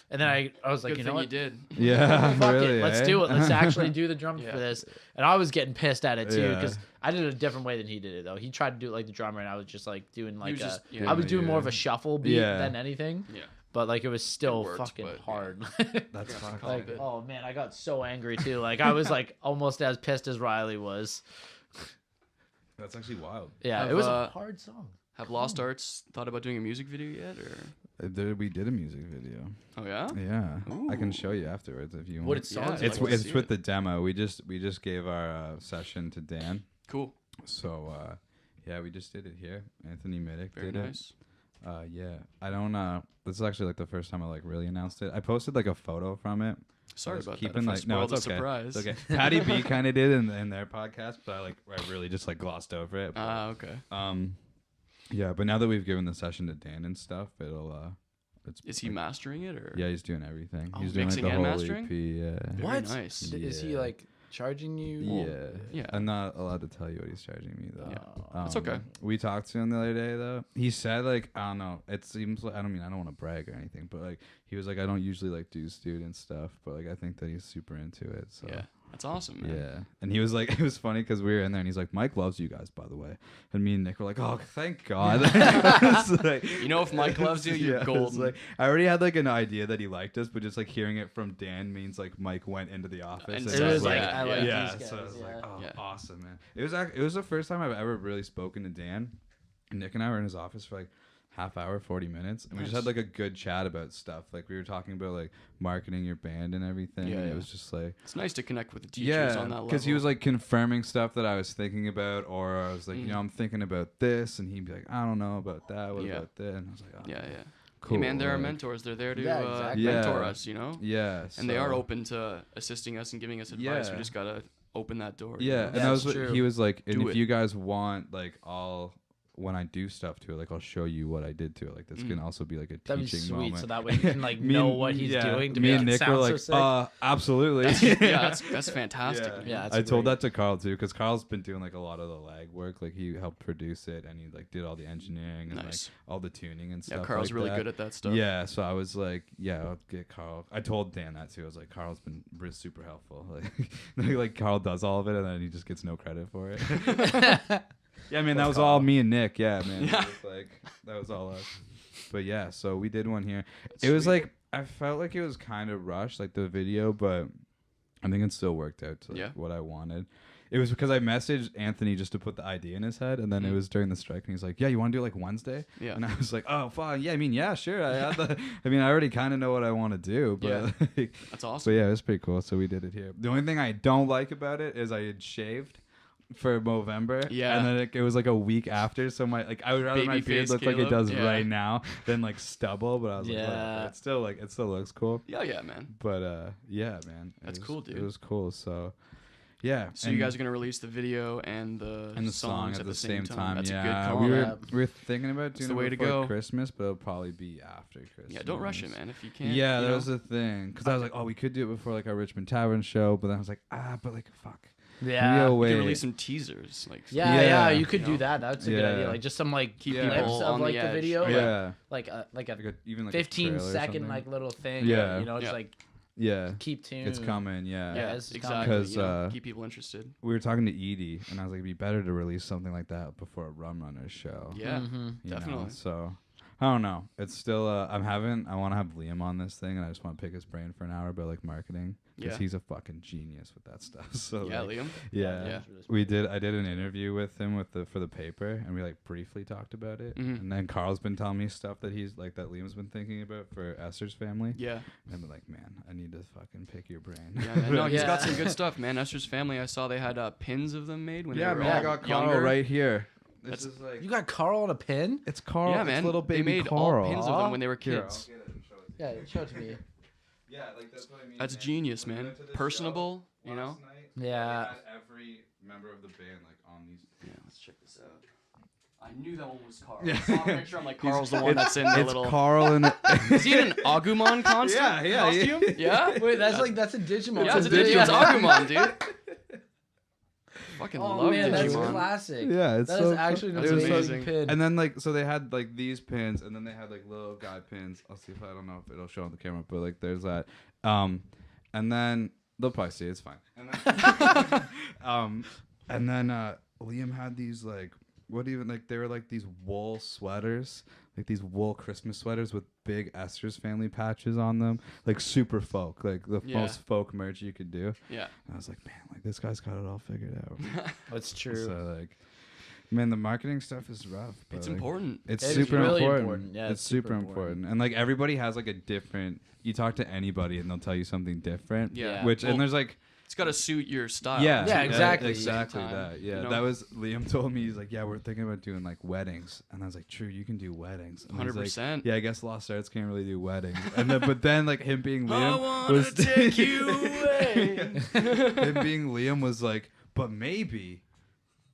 S2: And then I was like,
S3: Good
S2: you
S3: thing
S2: know
S3: you
S2: what?
S3: did.
S1: Yeah.
S2: Fuck
S1: really,
S2: it. Let's
S1: eh?
S2: do it. Let's actually do the drums
S3: Yeah.
S2: for this. And I was getting pissed at it too
S1: Yeah.
S2: because I did it a different way than he did it though. He tried to do it like the drummer, and I was just like doing like
S3: was just-
S2: I was doing more
S1: yeah.
S2: of a shuffle beat
S1: Yeah.
S2: than anything.
S3: Yeah.
S2: But like it was still
S3: worked,
S2: fucking
S3: but, yeah.
S2: hard.
S1: That's fucking
S2: like
S3: it.
S2: oh man, I got so angry too. Like I was like almost as pissed as Riley was.
S1: That's actually wild.
S2: Yeah,
S3: Have,
S2: it was a hard song.
S3: Have Lost Arts thought about doing a music video yet, or?
S1: We did a music video.
S3: Oh yeah.
S1: Yeah, I can
S3: Ooh.
S1: show you afterwards if you want.
S2: What its
S3: Yeah,
S2: songs?
S3: I'd
S1: It's
S3: like to
S1: it's
S3: see
S1: with
S3: it.
S1: the demo. We just gave our session to Dan.
S3: Cool.
S1: So yeah, we just did it here. Anthony Middick
S3: Very
S1: did
S3: nice.
S1: it. Yeah, I don't. This is actually like the first time I like really announced it. I posted like a photo from it.
S3: Sorry
S1: was
S3: about
S1: keeping,
S3: that.
S1: like-
S3: If I
S1: no,
S3: spoiled
S1: it's
S3: the
S1: okay.
S3: surprise.
S1: It's okay. Patty B kind of did in their podcast, but I really just like glossed over it. But,
S3: Ah, okay.
S1: yeah, but now that we've given the session to Dan and stuff, it'll
S3: Is he mastering it or?
S1: Yeah, he's doing everything.
S3: Oh,
S1: he's doing like
S3: mixing
S1: the
S3: and
S1: whole
S3: mastering?
S1: EP. Yeah.
S3: Very
S2: What?
S3: nice.
S2: Is he
S1: Yeah.
S2: like charging you?
S1: Yeah.
S3: Yeah.
S1: I'm not allowed to tell you what he's charging me though.
S3: Yeah. That's okay.
S1: We talked to him the other day though. He said like I don't know. It seems like I don't want to brag or anything, but like he was like I don't usually like do student stuff, but like I think that he's super into it. So
S3: Yeah. That's awesome, man.
S1: yeah. And he was like, it was funny because we were in there and he's like, Mike loves you guys, by the way. And me and Nick were like, oh, thank God. It's like-
S3: You know, if Mike loves you, you're
S1: it's
S3: golden.
S1: like, I already had like an idea that he liked us, but just like hearing it from Dan means like Mike went into the office.
S3: And
S1: and
S3: said,
S2: It was
S3: like,
S2: like, I like
S1: yeah,
S2: these guys.
S1: so I was like,
S2: yeah.
S1: oh,
S3: Yeah.
S1: awesome, man. It was the first time I've ever really spoken to Dan. And Nick and I were in his office for like half hour, 40 minutes, and we just
S3: Nice.
S1: had like a good chat about stuff. Like we were talking about like marketing your band and everything.
S3: Yeah,
S1: and
S3: yeah.
S1: it was just like
S3: It's nice to connect with the teachers
S1: yeah,
S3: on that level.
S1: because he was like confirming stuff that I was thinking about, or I was like,
S3: Mm.
S1: you know, I'm thinking about this, and he'd be like, I don't know about that. What
S3: Yeah.
S1: about that? And I was like, oh,
S3: yeah, yeah.
S1: cool.
S3: Hey, man, they're our
S1: like,
S3: mentors. They're there to
S2: Yeah, exactly.
S3: mentor
S1: Yeah.
S3: us, you know?
S1: Yeah,
S3: And they are
S1: so-
S3: open to assisting us and giving us advice.
S1: Yeah.
S3: We just got to open that door. you
S1: Yeah,
S3: know?
S1: and
S2: Yeah,
S1: that
S2: it's
S1: was what
S2: true.
S1: he was like. And
S3: Do
S1: if
S3: it.
S1: you guys want, like, when I do stuff to it, like I'll show you what I did to it. Like this can also be like a
S2: That'd be
S1: teaching
S2: sweet,
S1: moment.
S2: so that way you can like
S1: Me
S2: know
S1: and-
S2: what he's
S1: yeah,
S2: doing to
S1: me
S2: make
S1: and
S2: it
S1: Nick
S2: sound
S1: were like,
S2: so sick.
S1: absolutely.
S3: Yeah, that's fantastic.
S1: Yeah.
S2: Yeah, that's
S1: I told
S2: great.
S1: that to Carl too, because Carl's been doing like a lot of the lag work. Like he helped produce it, and he like did all the engineering and
S3: Nice.
S1: like all the tuning and
S3: Yeah,
S1: stuff.
S3: Carl's
S1: like
S3: really
S1: that.
S3: good at that stuff.
S1: Yeah, so I was like, yeah, I'll get Carl. I told Dan that too. I was like, Carl's been super helpful. Like Carl does all of it, and then he just gets no credit for it. Yeah, I mean that was all me and Nick. Yeah, man.
S3: Yeah.
S1: It was like that was all us. But yeah, so we did one here. It was
S3: Sweet.
S1: like I felt like it was kind of rushed, like the video, but I think it still worked out to like,
S3: Yeah.
S1: what I wanted. It was because I messaged Anthony just to put the idea in his head, and then it was during the strike, and he's like, "Yeah, you want to do it like Wednesday?"
S3: Yeah.
S1: And I was like, "Oh, fine. Yeah, I mean, yeah, sure. I already kind of know what I want to do, but
S3: Yeah.
S1: like,
S3: That's
S1: so
S3: awesome.
S1: yeah, it was pretty cool. So we did it here. The only thing I don't like about it is I had shaved for November,
S3: Yeah.
S1: and then it was like a week after. So I would rather my
S3: Baby
S1: beard
S3: face
S1: look like it
S3: Caleb,
S1: does
S3: yeah.
S1: right now than like stubble. But I was like,
S2: Yeah.
S1: whatever. It still looks cool.
S3: Yeah, man.
S1: But yeah, man,
S3: That's
S1: was-
S3: cool, dude.
S1: It was cool. So yeah.
S3: So you guys are gonna release the video and the
S1: song
S3: songs
S1: at the same time.
S3: That's
S1: yeah,
S3: a good call.
S1: we
S2: Yeah.
S1: were thinking about
S3: That's
S1: doing
S3: the
S1: it
S3: way to
S1: before
S3: go.
S1: Christmas, but it'll probably be after Christmas.
S3: Yeah, don't rush it, man. If you can't.
S1: Yeah,
S3: you
S1: that
S3: know?
S1: was the thing. Because I was like, oh, we could do it before like our Richmond Tavern show, but then I was like, but like, fuck.
S2: Yeah.
S1: Maybe I'll
S3: You
S1: wait.
S3: can release some teasers, like
S2: Yeah,
S1: Yeah.
S2: you could
S3: You
S2: do
S3: know?
S2: that. That's a good
S1: Yeah.
S2: idea. Like just some like
S3: Keep
S2: clips
S3: people
S2: of
S3: on
S2: like
S3: the
S2: the
S3: edge.
S2: video,
S1: Yeah.
S2: like a
S1: Even like
S2: 15
S1: a trailer or
S2: second
S1: something.
S2: like little thing.
S1: Yeah.
S2: You know, just
S3: Yeah.
S2: like
S1: Yeah.
S2: keep tuned.
S1: It's coming, yeah.
S2: Yeah,
S3: Yeah,
S2: it's
S3: exactly.
S2: coming.
S1: 'Cause,
S3: you know,
S1: uh,
S3: keep people interested.
S1: We were talking to Edie, and I was like, it'd be better to release something like that before a Rum Runners show.
S3: Yeah,
S2: Mhm.
S1: you know?
S3: definitely.
S1: So I don't know. It's still I want to have Liam on this thing, and I just want to pick his brain for an hour about like marketing, because
S3: Yeah.
S1: he's a fucking genius with that stuff. So
S3: Yeah,
S1: like,
S3: Liam.
S1: yeah.
S2: Yeah.
S1: I did an interview with him for the paper, and we like briefly talked about it.
S3: Mhm.
S1: And then Carl's been telling me stuff that he's like that Liam's been thinking about for Esther's family.
S3: Yeah,
S1: And I'm like, man, I need to fucking pick your brain.
S3: yeah, man. No, he's got
S2: Yeah.
S3: some good stuff, man. Esther's family. I saw they had pins of them made when
S1: yeah,
S3: they were
S1: man,
S3: all
S1: I got Carl
S3: younger.
S1: right here.
S3: That's-
S1: This is like
S2: You got Carl on a pin?
S1: it's Carl.
S3: Yeah,
S1: it's
S3: man.
S1: little baby
S3: they made
S1: Carl.
S3: all pins of them when they were
S1: Here, I'll
S3: kids.
S1: get it and show it to
S2: Yeah,
S1: you.
S2: show it to me.
S1: Yeah, like that's what I mean.
S3: That's
S1: man.
S3: genius,
S1: When we
S3: man.
S1: went to the
S3: Personable,
S1: show
S3: you know.
S1: last night,
S2: Yeah.
S1: they had every member of the band like on these.
S3: Yeah, let's check this out. I knew that one was Carl.
S1: Yeah.
S3: I saw a picture. I'm like, Carl's the one that's in the
S1: It's
S3: little.
S1: Carl and
S3: Is he in an Agumon costume?
S1: Yeah,
S3: costume? Yeah.
S2: Wait, that's a Digimon.
S3: Yeah, it's a
S1: Digimon.
S3: Digimon. It's Agumon, dude. Fucking
S2: Oh
S3: love
S2: man, that's
S3: Digimon.
S2: classic.
S1: Yeah, it's
S2: That
S1: so
S2: is actually an
S3: That's
S2: amazing,
S3: amazing.
S2: pin.
S1: And then like so they had like these pins, and then they had like little guy pins. I'll see if I don't know if it'll show on the camera, but like there's that. And then they'll probably see it, it's fine. And then Liam had these like they were like these wool sweaters, like these wool Christmas sweaters with big Esther's family patches on them, like super folk, like the
S3: Yeah.
S1: most folk merch you could do.
S3: Yeah.
S1: And I was like, man, like this guy's got it all figured out.
S2: That's true.
S1: So like, Man, the marketing stuff is rough. But
S3: It's
S1: like,
S3: important.
S1: It's
S2: It is
S1: super
S2: really
S1: important.
S2: important. Yeah,
S1: it's super important. And like everybody has like a different. You talk to anybody and they'll tell you something different.
S3: Yeah.
S1: Which
S3: Well,
S1: and there's like.
S3: It's got to suit your style.
S1: Yeah,
S2: Yeah, exactly.
S1: exactly
S3: Time,
S1: that. Yeah,
S3: you know?
S1: that was Liam told me. He's like, yeah, we're thinking about doing like weddings, and I was like, true, you can do weddings. And he's like,
S3: 100%.
S1: yeah, I guess Lost Arts can't really do weddings. And then, but then like him being Liam
S3: I wanna
S1: was
S3: take you away.
S1: him being Liam was like, but maybe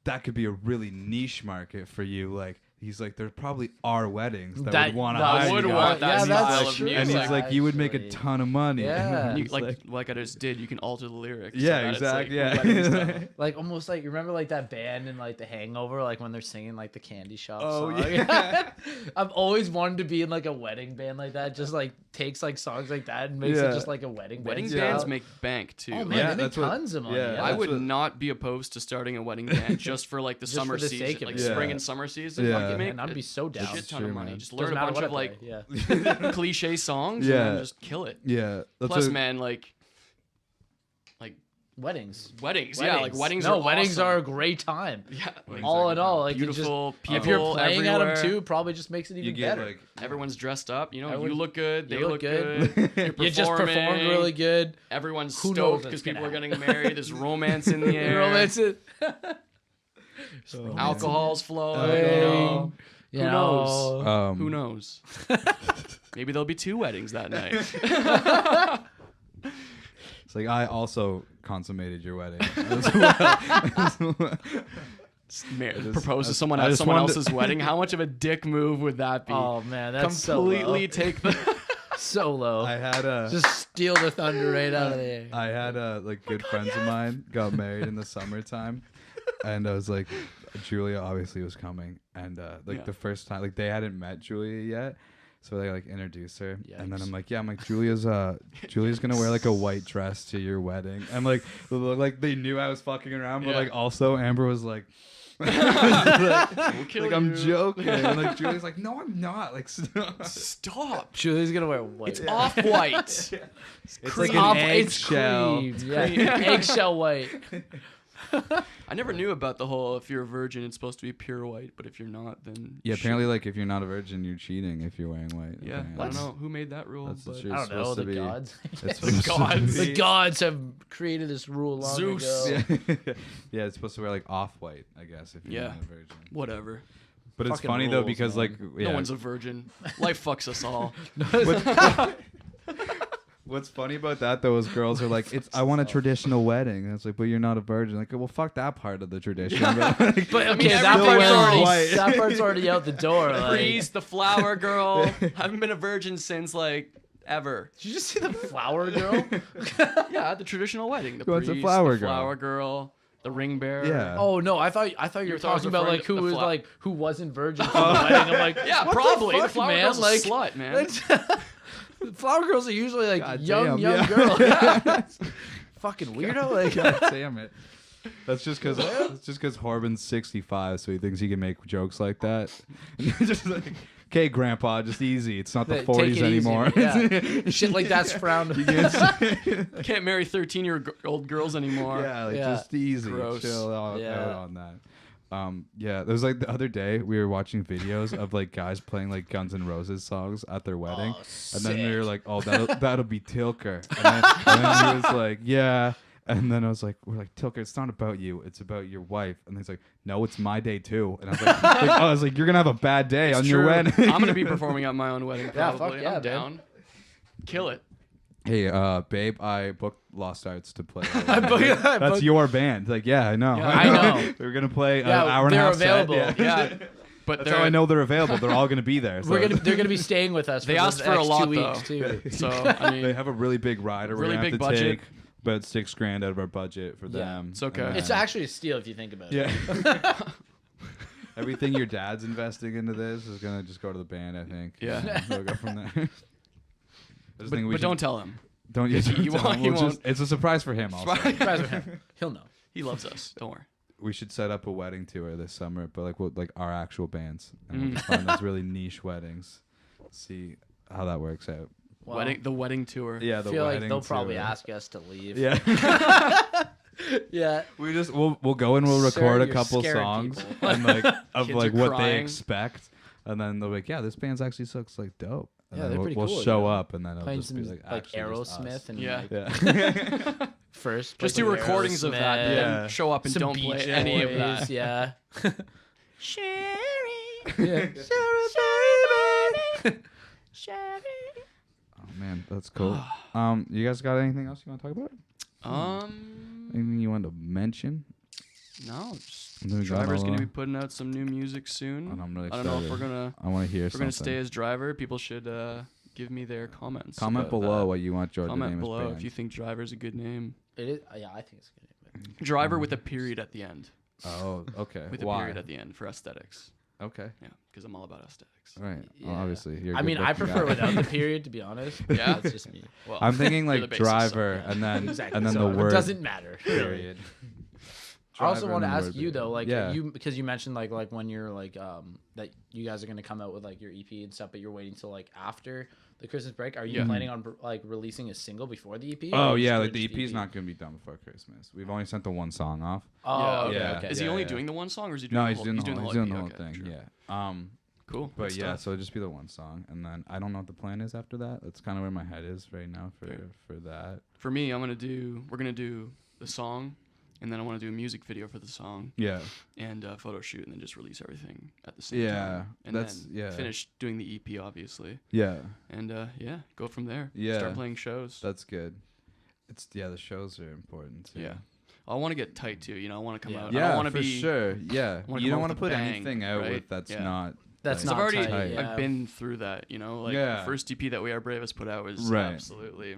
S1: that could be a really niche market for you. Like he's like, there probably are weddings that would want to hire
S3: would
S1: you
S3: want
S1: guys.
S3: that
S1: And he's
S3: style
S1: like-
S3: of music.
S1: And he's like, you would make a
S2: Actually.
S1: ton of money.
S2: Yeah.
S1: And
S3: You,
S1: he's
S3: like I just did, you can alter the lyrics.
S1: Yeah,
S3: so that it's,
S1: exactly,
S3: like,
S1: yeah.
S3: wedding style.
S2: Like almost like you remember like that band in like The Hangover, like when they're singing like the Candy Shop
S1: Oh,
S2: song.
S1: yeah.
S2: I've always wanted to be in like a wedding band like that. Just like takes like songs like that and makes
S1: Yeah.
S2: it just like a wedding band.
S3: Wedding
S2: style.
S3: bands make bank too.
S2: Oh
S3: Like,
S2: man,
S1: Yeah,
S2: they make
S1: that's what-
S2: tons of money.
S1: yeah,
S2: Yeah,
S3: I
S1: that's
S3: would
S1: what-
S3: not be opposed to starting a wedding band just for like the
S2: Just
S3: summer
S2: for the
S3: season,
S2: sake of
S3: like
S2: it.
S3: spring
S1: Yeah.
S3: and summer season.
S1: Yeah.
S3: Fucking make
S2: and I'd be so
S3: a
S2: down.
S3: shit ton of
S1: true,
S3: money.
S1: man.
S3: Just
S2: Doesn't
S3: learn a
S2: matter
S3: bunch
S2: what
S3: of
S2: I
S3: like
S2: play. Yeah.
S3: cliche songs
S1: Yeah.
S3: and then just kill it.
S1: Yeah. That's
S3: Plus,
S1: what-
S3: man, like
S2: Weddings.
S3: weddings. Yeah, like weddings.
S2: No,
S3: are
S2: weddings
S3: awesome.
S2: are a great time.
S3: Yeah, like,
S2: All in all, like you
S3: beautiful
S2: just,
S3: people.
S2: if you're playing at
S3: everywhere.
S2: them too, probably just makes it
S1: you
S2: even
S1: get
S2: better.
S1: like
S3: Everyone's dressed up. You know,
S2: Everyone-
S3: you look good. They
S2: you
S3: look
S2: look
S3: good.
S2: good.
S3: You're
S2: You just performed
S3: performing.
S2: really good.
S3: Everyone's
S2: Who knows
S3: stoked
S2: what's
S3: because people
S2: gonna
S3: are getting married. There's romance in the air.
S2: Romance it.
S3: Alcohol's flowing.
S1: Hey.
S3: You know.
S2: You
S3: Who knows?
S2: know.
S3: Who knows? Maybe there'll be 2 weddings that night.
S1: It's like I also consummated your wedding. as well.
S3: Propose to someone
S1: I
S3: at
S1: just
S3: someone
S1: wanted to-
S3: else's wedding. How much of a dick move would that be?
S2: Oh man, that's
S3: Completely
S2: so
S3: take the.
S2: low. So low.
S1: I had a
S2: Just steal the thunder right out of the air.
S1: I had like good friends of mine got married in the summertime, and I was like, Julia obviously was coming, and like
S3: Yeah.
S1: the first time, like they hadn't met Julia yet, so they like introduced her, and then
S2: Yikes.
S1: I'm like, yeah, I'm like Julia's gonna wear like a white dress to your wedding, and like they knew I was fucking around, but
S3: Yeah.
S1: like also Amber was like.
S3: We'll kill
S1: like I'm
S3: you.
S1: joking, and like Julia's like, no, I'm not. Like, stop.
S3: Stop.
S2: Julie's gonna wear white.
S3: It's off-white.
S1: It's
S2: It's
S1: like
S2: off-
S1: an
S2: it's
S1: eggshell.
S2: cream. Yeah, eggshell white.
S3: I never knew about the whole if you're a virgin, it's supposed to be pure white, but if you're not, then
S1: Yeah,
S3: shit.
S1: apparently, like if you're not a virgin, you're cheating if you're wearing white.
S3: Yeah,
S1: apparently.
S3: I don't know who made that rule,
S1: That's the
S3: but
S1: truth.
S2: I don't know.
S1: supposed
S2: The
S1: to be-
S2: gods.
S1: It's
S3: The
S1: supposed to
S3: gods.
S1: be-
S2: The gods have created this rule long
S3: Zeus.
S2: ago.
S1: Yeah. Yeah, it's supposed to wear like off-white, I guess, if you're
S3: Yeah.
S1: not a virgin.
S3: whatever.
S1: But it's
S2: Fucking
S1: funny though
S2: rules,
S1: because
S2: man.
S1: like yeah,
S3: No one's a virgin. Life fucks us all.
S1: what's funny about that though is girls are like, I want a traditional wedding, and it's like, but you're not a virgin. Like, well, fuck that part of the tradition. But, like,
S2: But
S3: I mean,
S2: okay, that
S3: everybody's
S2: part's
S3: already-
S2: already that part's already out the door. Like,
S3: Freeze, the flower girl. Haven't been a virgin since like ever.
S2: did you just see the flower girl?
S3: Yeah, the traditional wedding. The
S1: Who wants a
S3: priest,
S1: flower
S3: the
S1: girl?
S3: flower girl, the ring bearer.
S1: Yeah.
S2: Oh no, I thought you were
S3: thought I was
S2: talking about
S3: referring
S2: like
S3: to
S2: who
S3: the
S2: was
S3: fla-
S2: like who wasn't virgin for the wedding. I'm like,
S3: Yeah,
S2: what
S3: probably.
S2: The,
S3: The
S2: fuck,
S3: flower
S2: man?
S3: girl's
S2: Like,
S3: a slut, man.
S2: flower girls are usually like
S1: God
S2: young
S1: damn, yeah.
S2: girls. Yeah. Fucking weirdo. Like,
S1: God damn it. That's just because Horban's 65, so he thinks he can make jokes like that. Just like, okay, Grandpa, just easy. It's not the
S2: take
S1: 40s
S2: it easy,
S1: anymore.
S2: yeah. Shit like that's frowned.
S3: Can't marry 13-year-old girls anymore.
S1: Yeah, like
S2: Yeah.
S1: just easy.
S3: Gross.
S1: Chill out
S2: Yeah.
S1: on that. Yeah, there was like the other day we were watching videos of like guys playing like Guns N' Roses songs at their wedding, and then we were like, "Oh, that'll be Tilker," and then he was like, "Yeah," and then we're like, "Tilker, it's not about you, it's about your wife," and he's like, "No, it's my day too," and I was like, "You're gonna have a bad day on your
S3: True.
S1: wedding."
S3: I'm gonna be performing at my own wedding.
S2: Yeah, fuck
S3: Probably.
S2: yeah,
S3: I'm
S2: man.
S3: down. Kill it.
S1: Hey, babe, I booked Lost Arts to play.
S2: I
S1: That's
S2: booked-
S1: your band. Like, yeah, I know.
S3: Yeah,
S2: I know.
S1: We're gonna play an
S2: Yeah,
S1: hour and a
S2: they're
S1: half
S2: available.
S1: set.
S3: Yeah, but
S1: That's how I know they're available. They're all gonna be there. So
S2: They're gonna be staying with us.
S3: They
S2: for
S3: asked
S2: the
S3: for a
S2: next
S3: lot
S2: 2 weeks
S3: though.
S2: too.
S3: So I
S1: they
S3: mean,
S1: have a really big rider. We're
S3: Really
S1: gonna have
S3: big
S1: to
S3: budget.
S1: take about $6,000 out of our budget for
S2: Yeah.
S1: them.
S3: It's okay.
S1: And
S2: It's
S1: then-
S2: actually a steal if you think about it.
S1: yeah. Everything your dad's investing into this is gonna just go to the band. I think.
S3: Yeah.
S1: We'll go from there. I just think we
S3: but
S1: should-
S3: don't tell him.
S1: Don't
S3: He
S1: tell
S3: won't-
S1: him.
S3: he
S1: We'll just-
S3: won't.
S1: It's a surprise for him. Also,
S2: Surprise with him. He'll know.
S3: He loves us. Don't worry.
S1: we should set up a wedding tour this summer, but like our actual bands, and we'll just find those really niche weddings. See how that works out.
S2: Well,
S3: The wedding tour.
S1: Yeah,
S2: I
S1: the
S2: feel like
S1: wedding
S2: they'll probably
S1: tour.
S2: ask us to leave.
S1: Yeah.
S2: Yeah.
S1: We'll go and we'll
S2: Sir,
S1: record a
S2: you're
S1: couple
S2: scaring
S1: songs
S2: people.
S1: and like of
S3: Kids
S1: like
S3: are
S1: what they
S3: crying.
S1: expect, and then they'll be like, yeah, this band's actually sucks like dope. And
S2: Yeah,
S1: then
S2: they're
S1: we'll,
S2: pretty
S1: we'll
S2: cool,
S1: show
S2: you know?
S1: up, and then it'll
S2: Playing
S1: just
S2: some
S1: be like
S2: like
S1: actually just us.
S2: Aerosmith and
S3: Yeah.
S1: Yeah.
S2: first.
S3: Just
S2: play
S3: do
S2: some
S3: recordings of that, and
S1: Yeah.
S3: then show up and
S2: Some
S3: don't play
S2: Beach
S3: any of
S2: Boys,
S3: that.
S2: Yeah.
S3: Sherry,
S1: Oh man, that's cool. You guys got anything else you want to talk about? Anything you want to mention?
S3: No, just
S1: And then we got
S3: Driver's
S1: all,
S3: gonna be putting out some new music soon.
S1: And I'm really
S3: I don't know if
S1: excited.
S3: we're
S1: I want to hear
S3: gonna
S1: something.
S3: stay as Driver. People should give me their comments.
S1: Comment
S3: about
S1: below
S3: that.
S1: what you want Jordan to
S3: Comment
S1: name his
S3: below
S1: band.
S3: if you think Driver's a good name.
S2: It is. Yeah, I think it's good.
S3: Driver with a period at the end.
S1: Oh, okay.
S3: With a
S1: Why?
S3: period at the end for aesthetics.
S1: Okay.
S3: Yeah, because I'm all about aesthetics.
S1: All right. Well,
S2: Yeah.
S1: obviously, you're a
S2: I mean, I
S1: good-looking
S2: prefer
S1: guy.
S2: without the period, to be honest.
S3: Yeah?
S2: That's just me.
S3: Well,
S1: I'm thinking
S3: you're the
S1: like
S3: basis, so,
S1: driver,
S3: yeah.
S1: and then
S2: Exactly.
S1: and then
S2: So
S1: the word
S2: it doesn't matter.
S1: period.
S2: I also
S1: Driver
S2: want to
S1: and the
S2: ask
S1: word
S2: you though,
S1: period.
S2: like
S1: Yeah.
S2: you because you mentioned like when you're like that you guys are gonna come out with like your EP and stuff, but you're waiting till like after the Christmas break. Are you
S3: Yeah.
S2: planning on like releasing a single before the EP?
S1: Oh
S2: or
S1: yeah,
S2: just
S1: like the
S2: just
S1: EP's not gonna be done before Christmas. We've only sent the one song off.
S2: Oh,
S3: Yeah,
S2: okay,
S1: yeah.
S2: okay.
S3: Is he
S1: Yeah,
S3: only
S1: yeah.
S3: doing the one song, or is he doing
S1: No,
S3: the
S1: he's
S3: whole?
S1: doing the whole
S3: EP?
S1: thing.
S3: Sure.
S1: Yeah.
S3: Cool.
S1: But
S3: Good
S1: yeah,
S3: stuff.
S1: so it'll just be the one song, and then I don't know what the plan is after that. That's kind of where my head is right now for that.
S3: For me, we're gonna do the song, and then I want to do a music video for the song
S1: Yeah.
S3: and a photo shoot, and then just release everything at the same
S1: Yeah,
S3: time. And
S1: that's-
S3: then
S1: yeah.
S3: finish doing the EP, obviously,
S1: Yeah.
S3: and yeah, go from there.
S1: Yeah.
S3: Start playing shows.
S1: That's good. The shows are important too.
S3: Yeah. I want to get tight too. You know, I want to come
S2: Yeah.
S3: out. I
S1: Yeah,
S3: don't want to
S1: for
S3: be
S1: sure. Yeah.
S3: wanna
S1: You
S3: come
S1: don't
S3: out
S1: want to
S3: with a
S1: put
S3: bang,
S1: anything out
S3: right?
S1: with that's
S3: Yeah.
S1: not.
S2: That's
S1: like,
S3: I've already
S2: tight, yeah.
S3: I've been through that, you know, like
S1: Yeah.
S3: the first EP that We Are Bravest put out was
S1: Right.
S3: absolutely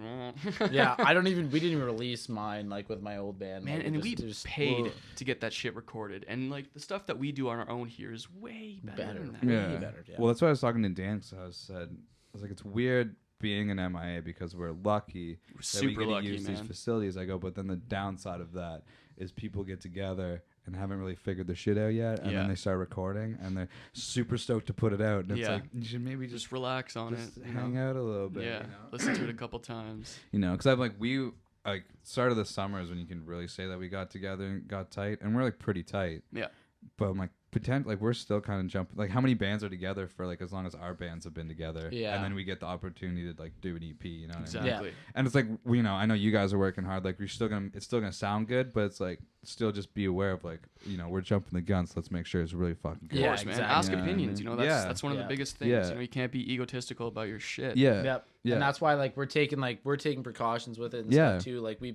S2: Yeah, we didn't even release mine like with my old band.
S3: Man,
S2: like,
S3: and
S2: it
S3: we
S2: just
S3: paid
S2: ugh,
S3: to get that shit recorded, and like the stuff that we do on our own here is way better,
S2: better.
S3: than that.
S2: Way
S1: Yeah.
S2: better, yeah.
S1: Well, that's what I was talking to Dan. Because I was like, it's weird being an MIA because we're lucky
S3: We're
S1: that we
S3: super
S1: get to
S3: lucky,
S1: use these
S3: man.
S1: facilities. I go, but then the downside of that is people get together and haven't really figured the shit out yet, and
S3: Yeah.
S1: then they start recording and they're super stoked to put it out. And it's
S3: Yeah.
S1: like you should maybe
S3: Just relax on
S1: just
S3: it.
S1: hang out a little bit.
S3: Yeah, listen to it a couple times.
S1: You know, because I've like start of the summer is when you can really say that we got together and got tight, and we're like pretty tight.
S3: Yeah.
S1: But I'm like we're still kind of jumping. Like how many bands are together for like as long as our bands have been together?
S2: Yeah.
S1: And then we get the opportunity to like do an EP. You know what I mean?
S3: Exactly.
S1: And it's like you know, I know you guys are working hard. Like it's still gonna sound good, but it's like still just be aware of like you know we're jumping the gun, so let's make sure it's really fucking good.
S3: Of
S2: Yeah,
S3: course, man.
S2: exactly.
S3: Ask
S1: You know what I
S3: opinions.
S1: mean?
S3: You know,
S1: Yeah.
S3: that's one of the
S2: Yeah.
S3: biggest things.
S1: Yeah.
S3: You know, you can't be egotistical about your shit.
S1: Yeah.
S2: Yep.
S1: Yeah.
S2: And that's why we're taking precautions with it and
S1: Yeah.
S2: stuff too. Like we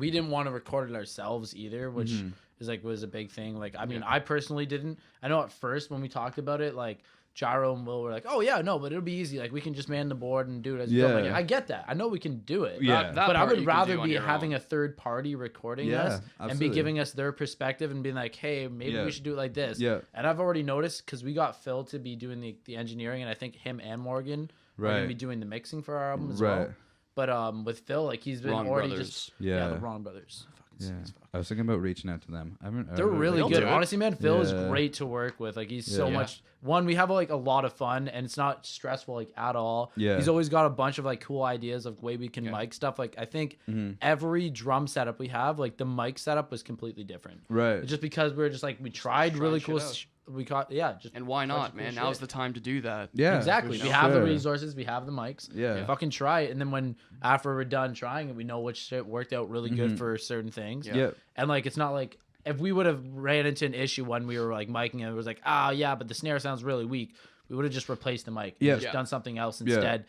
S2: didn't want to record it ourselves either, which
S1: Mhm.
S2: was a big thing. Like I mean,
S3: Yeah.
S2: I personally didn't. I know at first when we talked about it, like Gyro and Will were like, "Oh yeah, no, but it'll be easy. Like we can just man the board and do it as we go."
S1: Yeah.
S2: Like, I get that. I know we can do it.
S1: Yeah.
S3: That
S2: But I
S3: part you
S2: would
S3: can
S2: rather
S3: do on
S2: be
S3: your
S2: having
S3: own.
S2: a third party recording
S1: Yeah,
S2: us and be
S1: absolutely.
S2: giving us their perspective and being like, "Hey, maybe
S1: Yeah.
S2: we should do it like this."
S1: Yeah.
S2: And I've already noticed because we got Phil to be doing the engineering, and I think him and Morgan are gonna
S1: Right.
S2: be doing the mixing for our album as
S1: Right.
S2: well. But with Phil, like he's been
S3: Wrong
S2: already
S3: Brothers.
S2: just
S1: Yeah.
S2: the Wrong Brothers. Fucking
S1: Yeah.
S2: as fuck.
S1: I was thinking about reaching out to them.
S2: They're really
S3: They'll
S2: good.
S3: do it.
S2: Honestly, man, Phil is
S1: Yeah.
S2: great to work with. Like he's so
S1: Yeah.
S2: much. One, we have like a lot of fun, and it's not stressful like at all.
S1: Yeah.
S2: He's always got a bunch of like cool ideas of way we can
S3: Yeah.
S2: mic stuff. Like I think
S1: Mhm.
S2: every drum setup we have, like the mic setup was completely different.
S1: Right.
S2: Just because we were just like we tried
S3: Trying
S2: really
S3: shit
S2: cool.
S3: out.
S2: We caught just
S3: And why
S2: bunch
S3: not,
S2: of cool
S3: man?
S2: shit.
S3: Now's the time to do that.
S1: Yeah.
S2: Exactly.
S3: for
S2: We have the
S1: sure.
S2: resources. We have the mics.
S1: Yeah.
S2: Fucking try it. And then when after we're done trying it, we know which shit worked out really good
S1: Mhm.
S2: for certain things.
S3: Yeah.
S1: Yeah.
S2: And like it's not like if we would have ran into an issue when we were like miking and it was like, yeah, but the snare sounds really weak. We would have just replaced the mic. And
S1: Yeah.
S2: just
S3: Yeah.
S2: done something else
S1: Yeah.
S2: instead.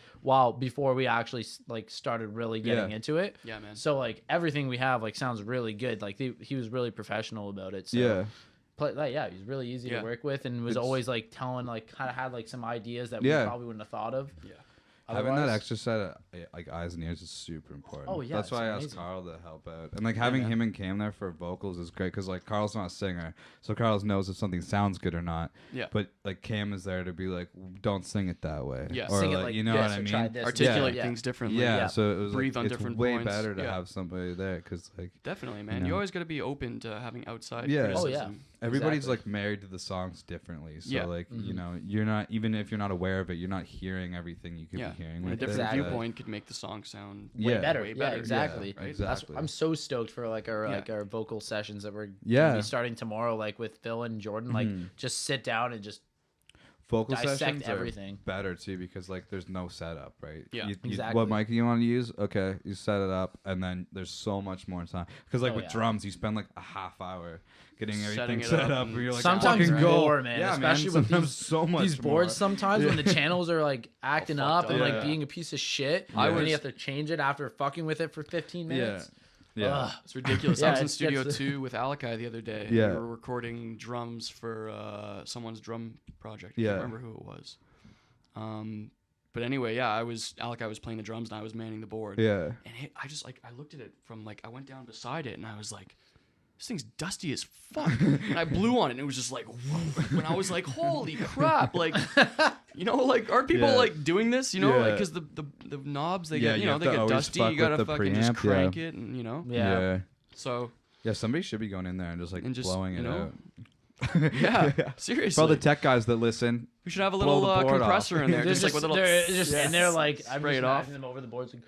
S2: Before we actually like started really getting
S1: Yeah.
S2: into it.
S3: Yeah, man.
S2: So like everything we have like sounds really good. Like he was really professional about it. So
S1: Yeah.
S2: he's really easy
S3: Yeah.
S2: to work with and was
S1: It's-
S2: always like telling like kind of had like some ideas that
S1: Yeah.
S2: we probably wouldn't have thought of.
S3: Yeah.
S1: Having that
S2: otherwise.
S1: extra set of like eyes and ears is super important.
S2: Oh, yeah,
S1: that's
S2: it's
S1: why I asked
S2: amazing.
S1: Carl to help out, and like having
S3: man.
S1: him and Cam there for vocals is great because like Carl's not a singer, so Carl knows if something sounds good or not.
S3: Yeah.
S1: But like Cam is there to be like, don't sing it that way.
S3: Yeah.
S1: Or
S2: Sing it
S1: like,
S2: like
S1: you know
S2: this
S1: what I
S2: or
S1: mean?
S2: try this.
S3: Articulate
S2: Yeah.
S3: things differently.
S1: Yeah,
S2: Yeah.
S1: so it was
S3: Breathe
S1: like,
S3: on
S1: it's
S3: different
S1: way
S3: points.
S1: better to
S3: Yeah.
S1: have somebody there because like
S3: Definitely, man.
S1: You know.
S3: You always got to be open to having outside
S1: Yeah.
S3: criticism.
S2: Oh, yeah.
S1: everybody's
S2: Exactly.
S1: like married to the songs differently. So
S3: Yeah.
S1: like you know, you're not, even if you're not aware of it, you're not hearing everything you could
S3: Yeah.
S1: be hearing.
S3: And a
S1: with
S3: different
S1: it.
S2: Exactly.
S3: viewpoint could make the song sound
S1: Yeah.
S2: better.
S3: way
S2: Yeah,
S3: better.
S2: exactly.
S3: Right?
S1: Exactly.
S2: I'm so stoked for like our
S3: Yeah.
S2: our vocal sessions that we're
S1: Yeah.
S2: gonna be starting tomorrow, like with Phil and Jordan. Like
S1: Mhm.
S2: just sit down and just
S1: Vocal
S2: dissect
S1: sessions are
S2: everything.
S1: better too, because like there's no setup, right?
S3: Yeah.
S2: Exactly.
S1: What mic you want to use? Okay, you set it up, and then there's so much more time. Because like
S2: Oh,
S1: with
S2: yeah.
S1: drums, you spend like a half hour getting
S3: Setting
S1: everything
S3: it
S1: set
S3: up
S1: up.
S3: and
S1: Where you're like,
S2: sometimes
S1: fucking go,
S2: more, man.
S1: Yeah,
S2: especially
S1: man.
S2: with
S1: Sometimes
S2: these
S1: so much
S2: these boards.
S1: more.
S2: Sometimes when the channels are like acting
S3: fucked
S2: up and
S3: up.
S2: like
S1: Yeah.
S2: being a piece of shit,
S3: I
S2: and then
S3: was-
S2: you have to change it after fucking with it for 15 minutes.
S1: Yeah.
S2: Ugh.
S3: It's ridiculous.
S2: Yeah,
S3: I was in
S2: it's-
S3: Studio
S2: it's-
S3: 2 with Alakai the other day.
S1: Yeah.
S3: We were recording drums for someone's drum project. I
S1: Yeah.
S3: can't remember who it was. But anyway, yeah, Alakai was playing the drums and I was manning the board.
S1: Yeah.
S3: And I just like, I looked at it from like, I went down beside it and I was like, this thing's dusty as fuck. And I blew on it and it was just like, whoa. And I was like, holy crap. Like, you know, like, aren't people
S1: Yeah.
S3: like doing this, you know,
S1: Yeah.
S3: like, cause the knobs, they
S1: Yeah,
S3: get,
S1: you
S3: you know,
S1: have
S3: they
S1: to
S3: get
S1: always
S3: dusty.
S1: fuck
S3: You gotta
S1: with the
S3: fucking just
S1: preamp, yeah.
S3: crank it and, you know,
S2: Yeah.
S3: so,
S1: Yeah, somebody should be going in there and just like
S3: And just,
S1: blowing
S3: you
S1: it
S3: know,
S1: out.
S3: yeah, seriously.
S1: For all the tech guys that listen,
S3: We should have a
S1: blow
S3: little
S1: the board
S3: compressor
S1: off.
S3: in there,
S2: They're
S3: just like with a little.
S2: they're just
S3: Yeah.
S2: in there like I'm
S3: Spray
S2: just
S3: it off.
S2: knocking them over the boards. Like,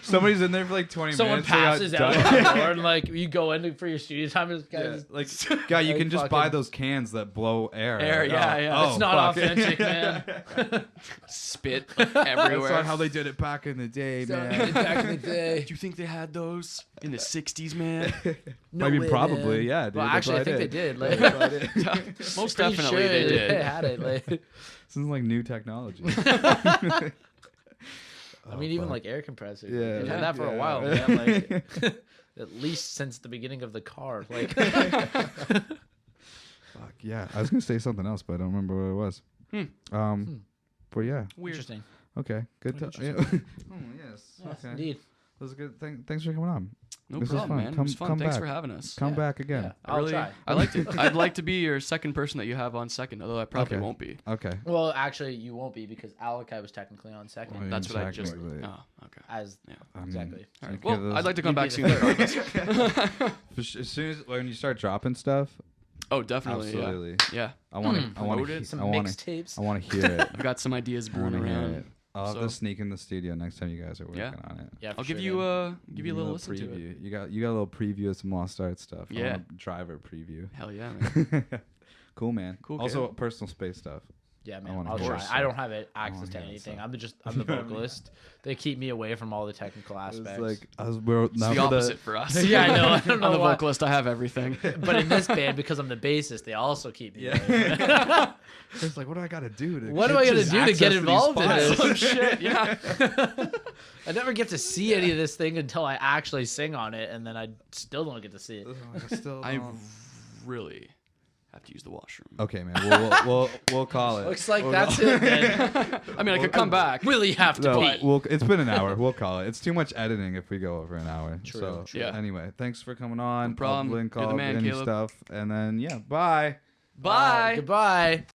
S1: somebody's in there for like 20
S2: someone
S1: minutes. they got
S2: passes out
S1: done.
S2: on the board and like you go in for your studio time. And this guy
S1: Yeah,
S2: just,
S1: like, guy, you
S2: like
S1: can just buy
S2: fucking-
S1: those cans that blow air.
S3: Air,
S1: out.
S3: yeah, yeah.
S2: it's not
S1: fuck.
S2: authentic, man.
S3: Spit
S1: That's
S3: everywhere.
S1: not how they did it back in the day, man.
S2: Back in the day.
S3: Do you think they had those in the '60s, man?
S1: I mean,
S2: way,
S1: probably,
S2: man.
S1: yeah, dude.
S2: Well,
S1: That's
S2: actually, I
S1: what
S2: think they did. Like,
S1: That's what I did.
S3: Most
S2: pretty
S3: definitely
S2: sure
S3: they did.
S2: They had it. Like,
S1: This is like new technology.
S2: I mean, even like air compressors.
S1: Yeah.
S2: Yeah, they've had that for a
S1: Yeah.
S2: while, man. Like, at least since the beginning of the car. Like,
S1: Fuck yeah, I was gonna say something else, but I don't remember what it was. But yeah,
S3: Weird.
S2: interesting.
S1: okay, good.
S3: Interesting.
S1: Oh yes,
S2: Yes,
S1: okay.
S2: indeed.
S1: That was a good thing. Thanks for coming on.
S3: No
S1: This was
S3: problem,
S1: fun.
S3: man.
S1: Come-
S3: it was fun.
S1: come
S3: Thanks
S1: back.
S3: for having us.
S1: Come
S2: Yeah.
S1: back again.
S2: Yeah,
S3: I
S2: I'll
S3: really,
S2: try.
S3: I liked it. I'd like to be your second person that you have on second, although I probably
S1: Okay.
S3: won't be.
S1: Okay.
S2: Well, actually, you won't be because Alakai was technically on second.
S1: Well,
S3: That's what I just.
S1: Technically.
S3: Oh, okay.
S2: As
S3: Yeah.
S1: I mean,
S2: exactly.
S3: All right.
S1: Okay,
S3: Well,
S1: those-
S3: I'd like to come
S2: You'd
S3: back
S2: be
S3: soon.
S2: the
S3: regardless.
S1: As soon as when you start dropping stuff,
S3: Oh, definitely.
S1: absolutely.
S3: Yeah.
S1: I want to. I want
S3: Promote it.
S1: to.
S2: Some
S1: I want to.
S2: mixtapes.
S1: I want to hear it.
S3: I've got some ideas
S1: I
S3: brewing
S1: want to hear
S3: around.
S1: it. I'll have
S3: So-
S1: to sneak in the studio next time you guys are working
S3: Yeah.
S1: on it.
S2: Yeah, for
S3: I'll give
S2: sure,
S3: you
S2: man.
S3: give you a little listen to it.
S1: preview. You got a little preview of some Lost Art stuff. I
S3: Yeah.
S1: want a driver preview.
S3: Hell yeah, man.
S1: Cool, man.
S3: Cool,
S1: Also,
S3: kid.
S1: personal space stuff.
S2: Yeah,
S1: I
S2: man.
S1: wanna
S2: I'll
S1: hear
S2: try.
S1: it,
S2: I
S1: so-
S2: don't have access to
S1: hear it,
S2: anything.
S1: so.
S2: I'm the vocalist. They keep me away from all the technical
S1: It's
S2: aspects.
S1: like we're
S3: It's
S1: now
S3: the
S1: for
S3: opposite for us.
S2: Yeah, I know. I don't know
S3: I'm the
S2: why.
S3: vocalist. I have everything.
S2: But in this band, because I'm the bassist, they also keep me. away.
S1: It's like, what do I got to do to?
S2: What do I gotta
S1: just
S2: do to
S1: access
S2: get
S1: these
S2: involved in
S1: files?
S2: this?
S3: Oh shit! Yeah.
S2: I never get to see any of this thing until I actually sing on it, and then I still don't get to see it.
S1: I still
S3: I
S1: don't-
S3: really have to use the washroom.
S1: Okay, man. We'll call it.
S2: Looks like that's it. Then.
S3: I mean, I could come back.
S2: Really have to
S1: No,
S2: pee.
S1: it's been an hour. We'll call it. It's too much editing if we go over an hour.
S2: True,
S1: So
S2: true.
S3: Yeah.
S1: anyway, thanks for coming on.
S3: No problem.
S1: I'll link
S3: You're the
S1: all
S3: man,
S1: any
S3: Caleb.
S1: stuff, and then yeah, bye.
S3: Bye.
S2: Goodbye.